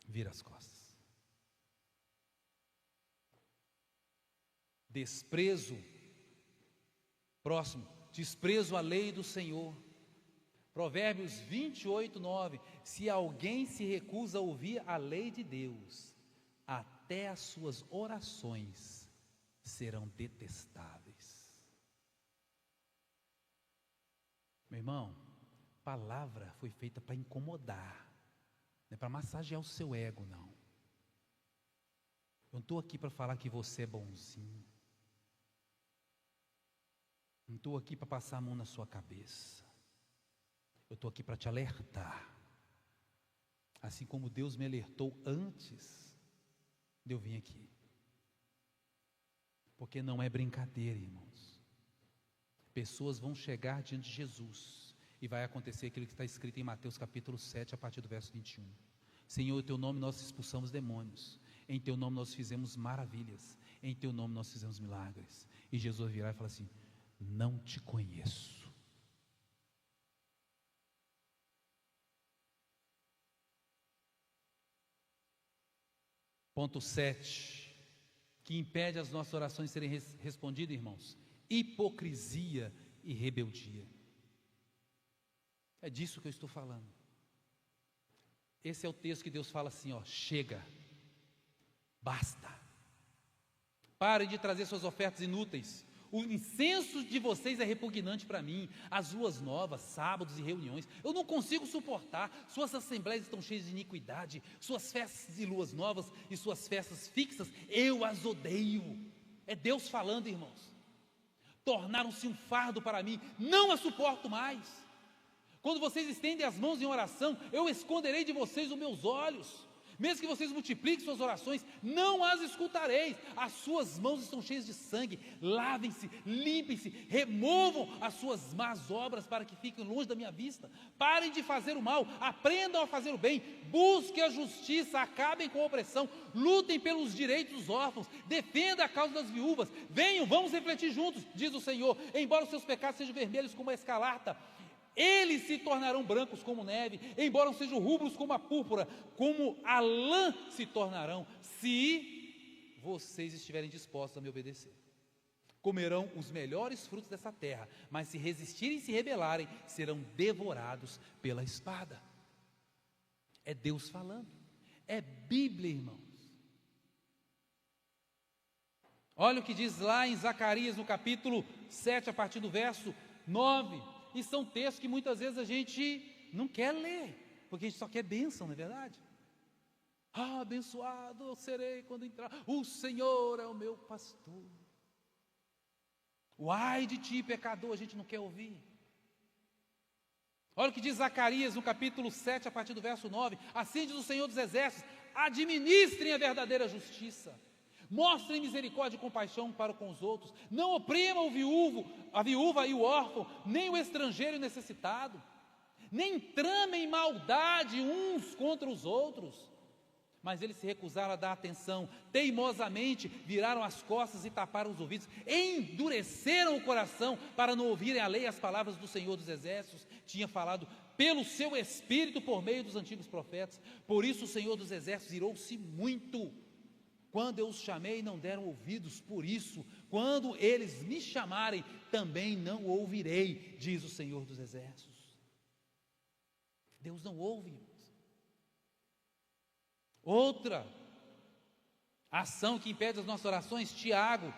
Vira as costas. Desprezo a lei do Senhor. Provérbios 28:9. Se alguém se recusa a ouvir a lei de Deus, até as suas orações serão detestáveis. Meu irmão, palavra foi feita para incomodar, não é para massagear o seu ego, não. Eu não estou aqui para falar que você é bonzinho. Não estou aqui para passar a mão na sua cabeça. Eu estou aqui para te alertar. Assim como Deus me alertou antes de eu vir aqui. Porque não é brincadeira, irmãos. Pessoas vão chegar diante de Jesus e vai acontecer aquilo que está escrito em Mateus capítulo 7, a partir do verso 21. Senhor, em teu nome nós expulsamos demônios. Em teu nome nós fizemos maravilhas. Em teu nome nós fizemos milagres. E Jesus virá e fala assim: não te conheço. Ponto 7, que impede as nossas orações serem respondidas, irmãos: hipocrisia e rebeldia. É disso que eu estou falando. Esse é o texto que Deus fala assim, ó: chega, basta, parem de trazer suas ofertas inúteis. O incenso de vocês é repugnante para mim. As ruas novas, sábados e reuniões, eu não consigo suportar. Suas assembleias estão cheias de iniquidade. Suas festas e luas novas e suas festas fixas, eu as odeio. É Deus falando, irmãos. Tornaram-se um fardo para mim, não as suporto mais. Quando vocês estendem as mãos em oração, eu esconderei de vocês os meus olhos. Mesmo que vocês multipliquem suas orações, não as escutareis. As suas mãos estão cheias de sangue. Lavem-se, limpem-se, removam as suas más obras para que fiquem longe da minha vista. Parem de fazer o mal, aprendam a fazer o bem, busquem a justiça, acabem com a opressão, lutem pelos direitos dos órfãos, defendam a causa das viúvas. Venham, vamos refletir juntos, diz o Senhor. Embora os seus pecados sejam vermelhos como a escarlata, eles se tornarão brancos como neve, embora sejam rubros como a púrpura, como a lã se tornarão, se vocês estiverem dispostos a me obedecer. Comerão os melhores frutos dessa terra, mas se resistirem e se rebelarem, serão devorados pela espada. É Deus falando, é Bíblia, irmãos. Olha o que diz lá em Zacarias, no capítulo 7, a partir do verso 9. E são textos que muitas vezes a gente não quer ler, porque a gente só quer bênção, não é verdade? Ah, abençoado eu serei quando entrar, o Senhor é o meu pastor. O ai de ti, pecador, a gente não quer ouvir. Olha o que diz Zacarias no capítulo 7, a partir do verso 9. Assim diz o Senhor dos Exércitos: administrem a verdadeira justiça, mostrem misericórdia e compaixão para com os outros, não oprimam a viúva e o órfão, nem o estrangeiro e o necessitado, nem tramem maldade uns contra os outros. Mas eles se recusaram a dar atenção, teimosamente viraram as costas e taparam os ouvidos, endureceram o coração para não ouvirem a lei e as palavras do Senhor dos Exércitos. Tinha falado pelo seu Espírito por meio dos antigos profetas. Por isso o Senhor dos Exércitos irou-se muito quando eu os chamei, não deram ouvidos. Por isso, quando eles me chamarem, também não ouvirei, diz o Senhor dos Exércitos. Deus não ouve, irmãos. Outra ação que impede as nossas orações, Tiago,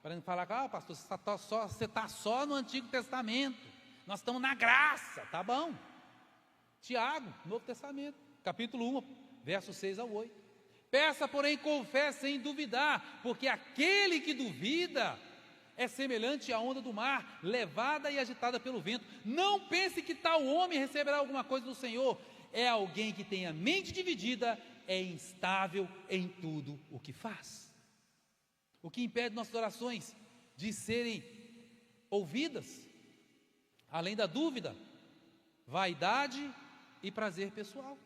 para não falar, pastor, você está só no Antigo Testamento, nós estamos na graça, tá bom? Tiago, Novo Testamento, capítulo 1, versos 6 ao 8. Peça, porém, confesse sem duvidar, porque aquele que duvida é semelhante à onda do mar, levada e agitada pelo vento. Não pense que tal homem receberá alguma coisa do Senhor. É alguém que tem a mente dividida, é instável em tudo o que faz. O que impede nossas orações de serem ouvidas, além da dúvida, vaidade e prazer pessoal.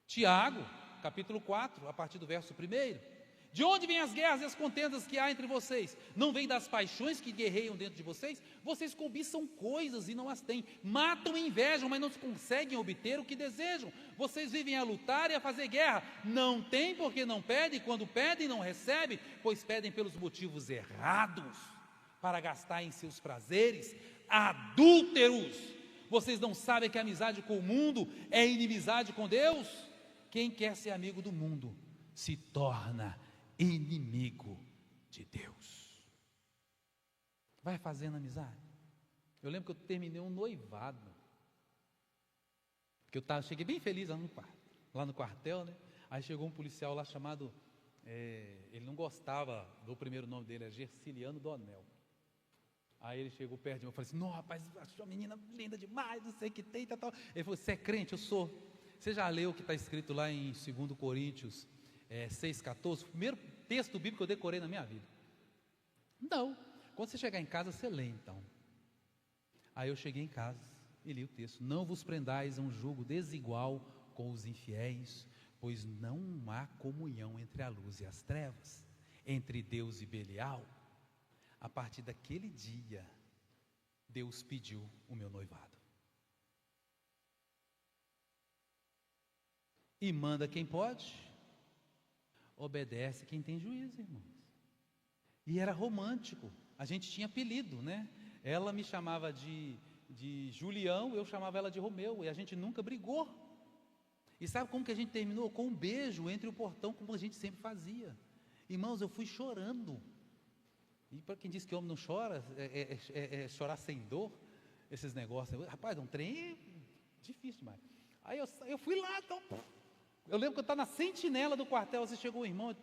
Tiago, capítulo 4, a partir do verso 1. De onde vêm as guerras e as contendas que há entre vocês? Não vêm das paixões que guerreiam dentro de vocês? Vocês cobiçam coisas e não as têm, matam e invejam, mas não conseguem obter o que desejam. Vocês vivem a lutar e a fazer guerra, não têm porque não pedem, e quando pedem não recebem, pois pedem pelos motivos errados, para gastar em seus prazeres. Adúlteros! Vocês não sabem que a amizade com o mundo é inimizade com Deus? Quem quer ser amigo do mundo se torna inimigo de Deus. Vai fazendo amizade. Eu lembro que eu terminei um noivado, que eu cheguei bem feliz lá no quartel, né? Aí chegou um policial lá chamado, ele não gostava do primeiro nome dele, é Gerciliano Donel. Aí ele chegou perto de mim, eu falei assim: não, rapaz, achou uma menina linda demais, não sei o que tem, tal. Ele falou: você é crente? Eu sou. Você já leu o que está escrito lá em 2 Coríntios 6,14, o primeiro texto bíblico que eu decorei na minha vida? Não. Quando você chegar em casa, você lê então. Aí eu cheguei em casa e li o texto: não vos prendais a um jugo desigual com os infiéis, pois não há comunhão entre a luz e as trevas, entre Deus e Belial. A partir daquele dia, Deus pediu o meu noivado. E manda quem pode, obedece quem tem juízo, irmãos. E era romântico, a gente tinha apelido, né? Ela me chamava de Julião, eu chamava ela de Romeu, e a gente nunca brigou. E sabe como que a gente terminou? Com um beijo entre o portão, como a gente sempre fazia. Irmãos, eu fui chorando. E para quem diz que homem não chora, é chorar sem dor, esses negócios. Rapaz, é um trem difícil demais. Aí eu fui lá, então. Eu lembro que eu estava na sentinela do quartel, você chegou um irmão,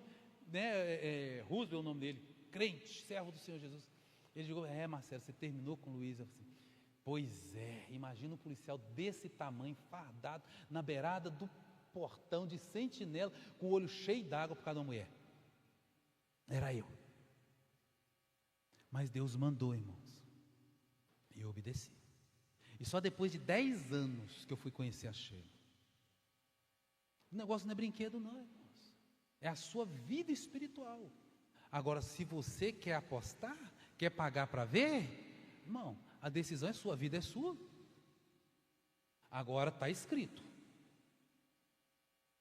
né, Roosevelt é o nome dele, crente, servo do Senhor Jesus. Ele chegou: Marcelo, você terminou com o Luiz? Eu falei assim: pois é, imagina um policial desse tamanho, fardado, na beirada do portão de sentinela, com o olho cheio d'água por causa da mulher. Era eu. Mas Deus mandou, irmãos, e eu obedeci. E só depois de 10 anos que eu fui conhecer a Sheila. O negócio não é brinquedo não, irmãos. É a sua vida espiritual. Agora, se você quer apostar, quer pagar para ver, irmão, a decisão é sua, a vida é sua. Agora está escrito.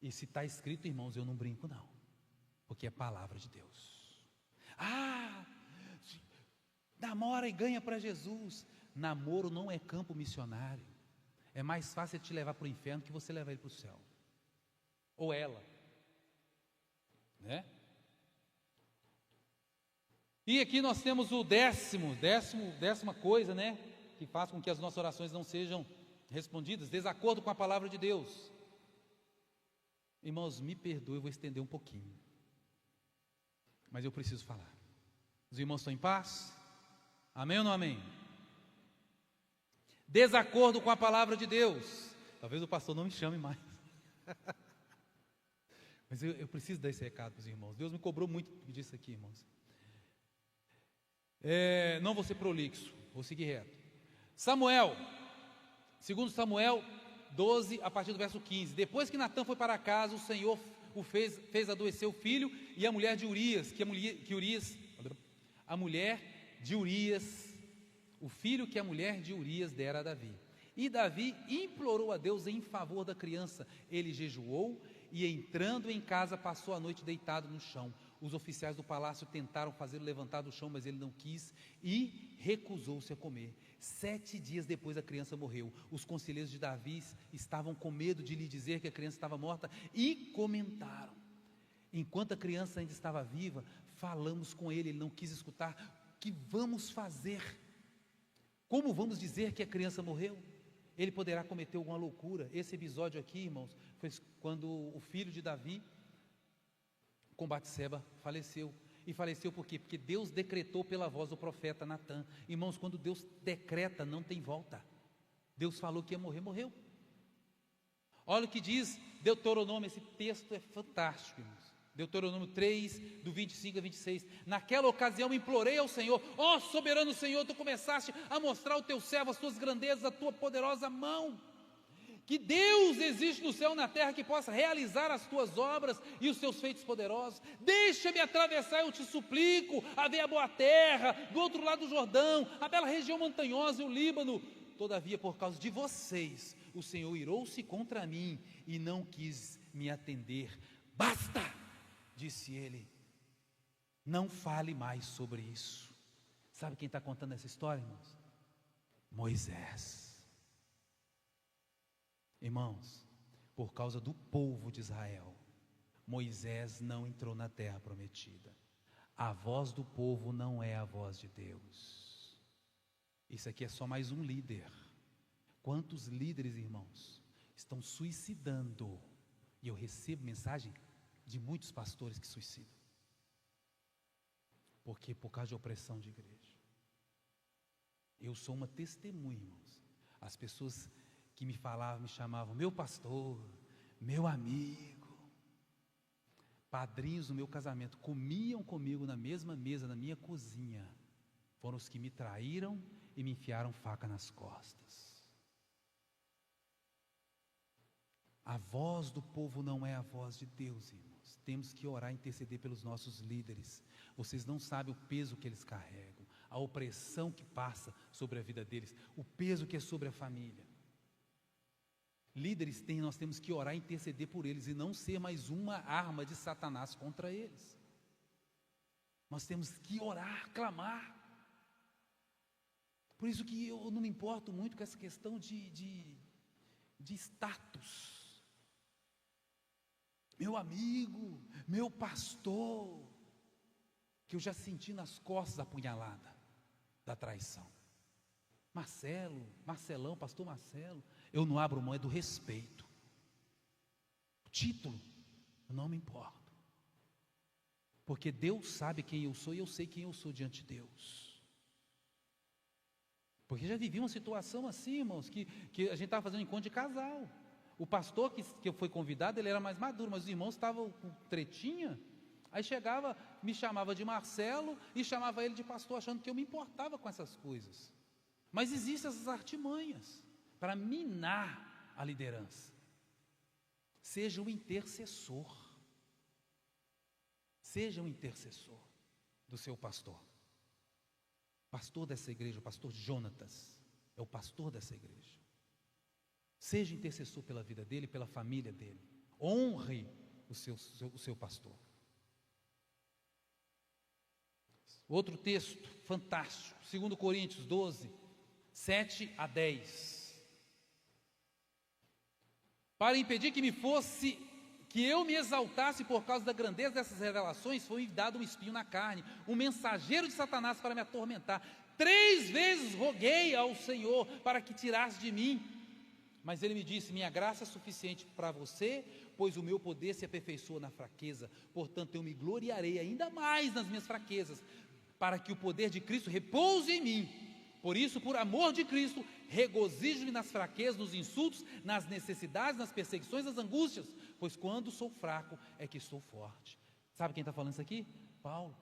E se está escrito, irmãos, eu não brinco não, porque é palavra de Deus. Namora e ganha para Jesus. Namoro não é campo missionário. É mais fácil ele te levar para o inferno que você levar ele para o céu. Ou ela, né? E aqui nós temos o décima coisa, né, que faz com que as nossas orações não sejam respondidas: desacordo com a palavra de Deus. Irmãos, me perdoe, eu vou estender um pouquinho, mas eu preciso falar. Os irmãos estão em paz? Amém ou não amém? Desacordo com a palavra de Deus. Talvez o pastor não me chame mais. Mas eu preciso dar esse recado para os irmãos. Deus me cobrou muito disso aqui, irmãos. Não vou ser prolixo, vou seguir reto. Samuel, segundo Samuel 12, a partir do verso 15. Depois que Natã foi para casa, o Senhor o fez adoecer o filho e a mulher de Urias, o filho que a mulher de Urias dera a Davi. E Davi implorou a Deus em favor da criança. Ele jejuou e, entrando em casa, passou a noite deitado no chão. Os oficiais do palácio tentaram fazê-lo levantar do chão, mas ele não quis e recusou-se a comer. 7 dias depois a criança morreu. Os conselheiros de Davi estavam com medo de lhe dizer que a criança estava morta e comentaram: enquanto a criança ainda estava viva, falamos com ele, ele não quis escutar. O que vamos fazer? Como vamos dizer que a criança morreu? Ele poderá cometer alguma loucura. Esse episódio aqui, irmãos, foi quando o filho de Davi, com Batseba, faleceu. E faleceu por quê? Porque Deus decretou pela voz do profeta Natã. Irmãos, quando Deus decreta, não tem volta. Deus falou que ia morrer, morreu. Olha o que diz Deuteronômio, esse texto é fantástico, irmãos. Deuteronômio 3, do 25 a 26. Naquela ocasião implorei ao Senhor: ó soberano Senhor, tu começaste a mostrar ao teu servo as tuas grandezas, a tua poderosa mão. que Deus existe no céu e na terra que possa realizar as tuas obras e os teus feitos poderosos. Deixa-me atravessar, eu te suplico, a ver a boa terra, do outro lado do Jordão, a bela região montanhosa e o Líbano. Todavia, por causa de vocês, o Senhor irou-se contra mim e não quis me atender. Basta, disse ele, não fale mais sobre isso. Sabe quem está contando essa história, irmãos? Moisés. Irmãos, por causa do povo de Israel, Moisés não entrou na terra prometida. A voz do povo não é a voz de Deus. Isso aqui é só mais um líder. Quantos líderes, irmãos, estão suicidando? E eu recebo mensagem de muitos pastores que suicidam. Porque por causa de opressão de igreja. Eu sou uma testemunha, irmãos. As pessoas que me falavam, me chamavam meu pastor, meu amigo, padrinhos do meu casamento, comiam comigo na mesma mesa, na minha cozinha, foram os que me traíram e me enfiaram faca nas costas. A voz do povo não é a voz de Deus, irmãos. Temos que orar e interceder pelos nossos líderes. Vocês não sabem o peso que eles carregam, a opressão que passa sobre a vida deles, o peso que é sobre a família. Líderes nós temos que orar e interceder por eles e não ser mais uma arma de Satanás contra eles. Nós temos que orar, clamar. Por isso que eu não me importo muito com essa questão de status. Meu amigo, meu pastor, que eu já senti nas costas a punhalada da traição. Marcelão, pastor Marcelo, eu não abro mão, é do respeito. Título, eu não me importo. Porque Deus sabe quem eu sou e eu sei quem eu sou diante de Deus. Porque já vivi uma situação assim, irmãos, que a gente estava fazendo encontro de casal. O pastor que foi convidado, ele era mais maduro, mas os irmãos estavam com tretinha. Aí chegava, me chamava de Marcelo e chamava ele de pastor, achando que eu me importava com essas coisas. Mas existem essas artimanhas para minar a liderança. Seja um intercessor. Seja um intercessor do seu pastor. Pastor dessa igreja, o pastor Jonatas, é o pastor dessa igreja. Seja intercessor pela vida dele, pela família dele. Honre o seu pastor. Outro texto fantástico, 2 Coríntios 12, 7 a 10. Para impedir que eu me exaltasse por causa da grandeza dessas revelações, foi-me dado um espinho na carne, um mensageiro de Satanás para me atormentar. 3 vezes roguei ao Senhor para que tirasse de mim, mas ele me disse: minha graça é suficiente para você, pois o meu poder se aperfeiçoa na fraqueza. Portanto, eu me gloriarei ainda mais nas minhas fraquezas, para que o poder de Cristo repouse em mim. Por isso, por amor de Cristo, regozijo-me nas fraquezas, nos insultos, nas necessidades, nas perseguições, nas angústias, pois quando sou fraco é que estou forte. Sabe quem está falando isso aqui? Paulo,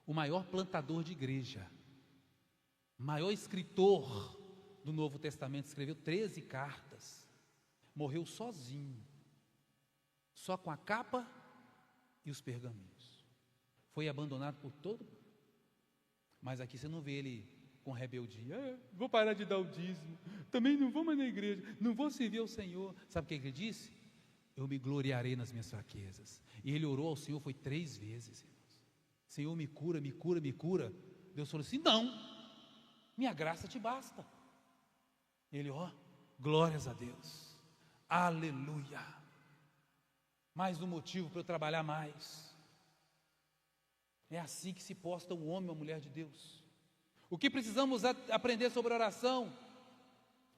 o maior plantador de igreja, maior escritor do Novo Testamento, escreveu 13 cartas, morreu sozinho, só com a capa e os pergaminhos, foi abandonado por todo mundo. Mas aqui você não vê ele com rebeldia: vou parar de dar o dízimo, também não vou mais na igreja, não vou servir ao Senhor. Sabe o que ele disse? Eu me gloriarei nas minhas fraquezas. E ele orou ao Senhor, foi 3 vezes, irmãos. Senhor, me cura, me cura, me cura. Deus falou assim: não, minha graça te basta. Ele, glórias a Deus, aleluia, mais um motivo para eu trabalhar mais. É assim que se posta o homem ou a mulher de Deus. O que precisamos aprender sobre oração?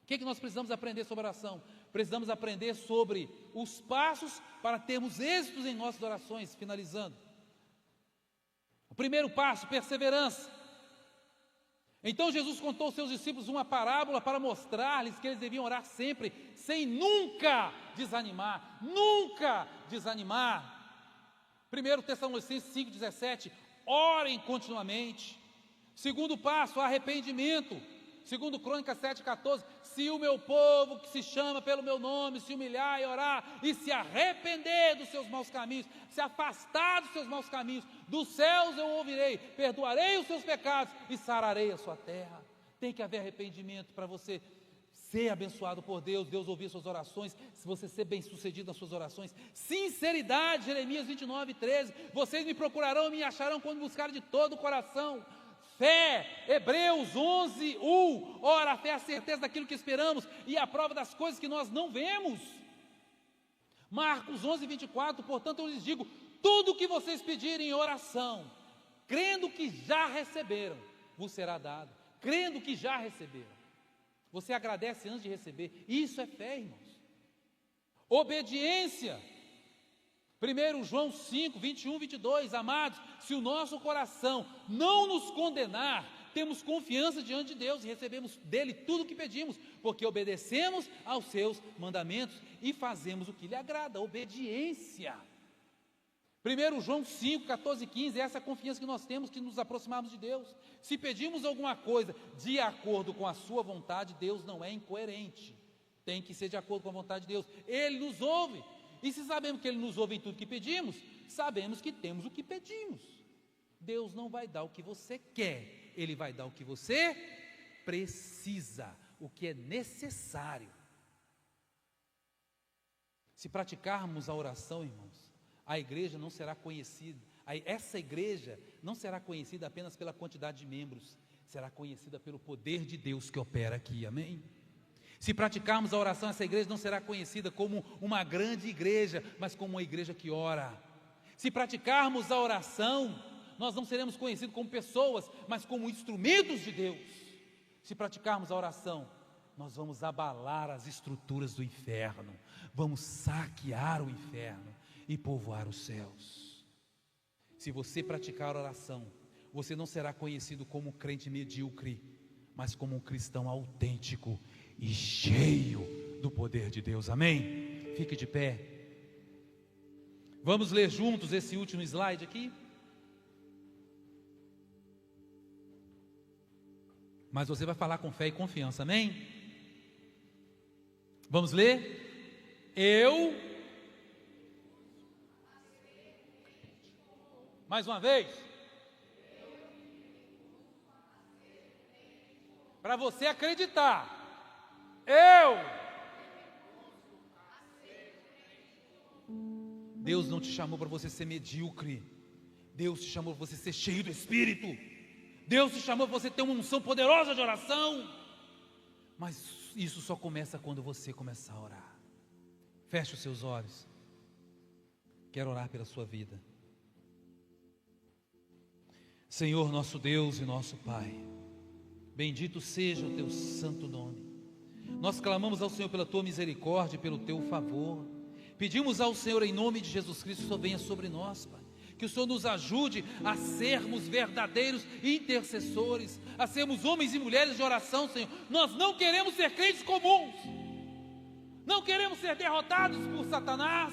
O que nós precisamos aprender sobre oração? Precisamos aprender sobre os passos para termos êxitos em nossas orações. Finalizando, o primeiro passo: perseverança. Então Jesus contou aos seus discípulos uma parábola para mostrar-lhes que eles deviam orar sempre, sem nunca desanimar. Nunca desanimar. 1 Tessalonicenses 5,17: orem continuamente. Segundo passo, arrependimento. Segundo Crônicas 7,14, se o meu povo que se chama pelo meu nome se humilhar e orar e se arrepender dos seus maus caminhos, se afastar dos seus maus caminhos, dos céus eu ouvirei, perdoarei os seus pecados e sararei a sua terra. Tem que haver arrependimento para você ser abençoado por Deus, Deus ouvir suas orações, se você ser bem sucedido nas suas orações. Sinceridade, Jeremias 29,13, vocês me procurarão e me acharão quando buscarem de todo o coração. Fé, Hebreus 11, ora, a fé é a certeza daquilo que esperamos e a prova das coisas que nós não vemos. Marcos 11, 24, portanto eu lhes digo, tudo o que vocês pedirem em oração, crendo que já receberam, vos será dado. Crendo que já receberam. Você agradece antes de receber, isso é fé, irmãos. Obediência, 1 João 5, 21, 22, amados, se o nosso coração não nos condenar, temos confiança diante de Deus e recebemos dele tudo o que pedimos, porque obedecemos aos seus mandamentos e fazemos o que lhe agrada, obediência. 1 João 5, 14 e 15, essa é a confiança que nós temos que nos aproximarmos de Deus. Se pedimos alguma coisa de acordo com a sua vontade, Deus não é incoerente, tem que ser de acordo com a vontade de Deus, Ele nos ouve. E se sabemos que Ele nos ouve em tudo que pedimos, sabemos que temos o que pedimos. Deus não vai dar o que você quer, Ele vai dar o que você precisa, o que é necessário. Se praticarmos a oração, irmãos, a igreja não será conhecida, essa igreja não será conhecida apenas pela quantidade de membros, será conhecida pelo poder de Deus que opera aqui, amém? Se praticarmos a oração, essa igreja não será conhecida como uma grande igreja, mas como uma igreja que ora. Se praticarmos a oração, nós não seremos conhecidos como pessoas, mas como instrumentos de Deus. Se praticarmos a oração, nós vamos abalar as estruturas do inferno, vamos saquear o inferno e povoar os céus. Se você praticar a oração, você não será conhecido como um crente medíocre, mas como um cristão autêntico e cheio do poder de Deus, amém? Fique de pé. Vamos ler juntos esse último slide aqui. Mas você vai falar com fé e confiança, amém? Vamos ler? Mais uma vez. Para você acreditar. Deus não te chamou para você ser medíocre. Deus te chamou para você ser cheio do Espírito. Deus te chamou para você ter uma unção poderosa de oração. Mas isso só começa quando você começar a orar. Feche os seus olhos. Quero orar pela sua vida. Senhor nosso Deus e nosso Pai, bendito seja o teu santo nome. Nós clamamos ao Senhor pela tua misericórdia e pelo teu favor. Pedimos ao Senhor em nome de Jesus Cristo que o Senhor venha sobre nós, Pai. Que o Senhor nos ajude a sermos verdadeiros intercessores, a sermos homens e mulheres de oração, Senhor. Nós não queremos ser crentes comuns, não queremos ser derrotados por Satanás,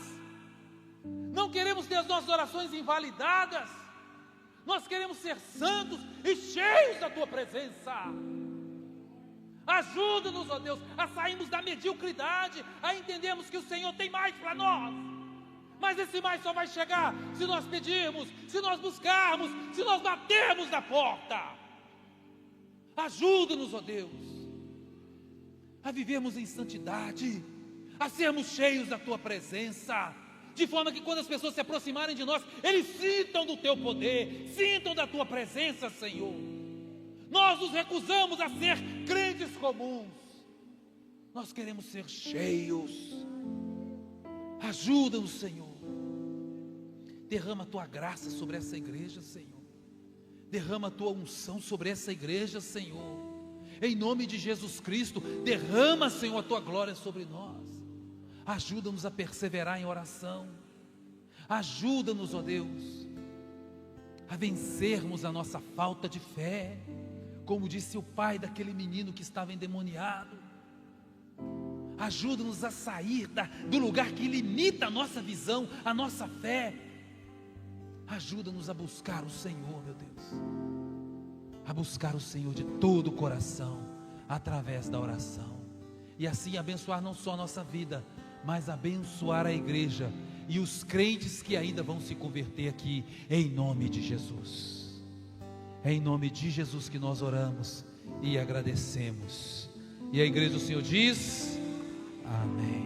não queremos ter as nossas orações invalidadas. Nós queremos ser santos e cheios da tua presença. Ajuda-nos, ó Deus, a sairmos da mediocridade, a entendermos que o Senhor tem mais para nós. Mas esse mais só vai chegar se nós pedirmos, se nós buscarmos, se nós batermos na porta. Ajuda-nos, ó Deus, a vivermos em santidade, a sermos cheios da tua presença, de forma que quando as pessoas se aproximarem de nós, eles sintam do teu poder, sintam da tua presença, Senhor. Nós nos recusamos a ser crentes comuns, nós queremos ser cheios. Ajuda-nos, Senhor. Derrama a tua graça sobre essa igreja, Senhor. Derrama a tua unção sobre essa igreja, Senhor. Em nome de Jesus Cristo, derrama, Senhor, a tua glória sobre nós. Ajuda-nos a perseverar em oração. Ajuda-nos, ó Deus, a vencermos a nossa falta de fé, como disse o pai daquele menino que estava endemoniado. Ajuda-nos a sair do lugar que limita a nossa visão, a nossa fé. Ajuda-nos a buscar o Senhor, meu Deus, a buscar o Senhor de todo o coração, através da oração, e assim abençoar não só a nossa vida, mas abençoar a igreja e os crentes que ainda vão se converter aqui, em nome de Jesus. É em nome de Jesus que nós oramos e agradecemos. E a igreja do Senhor diz: amém.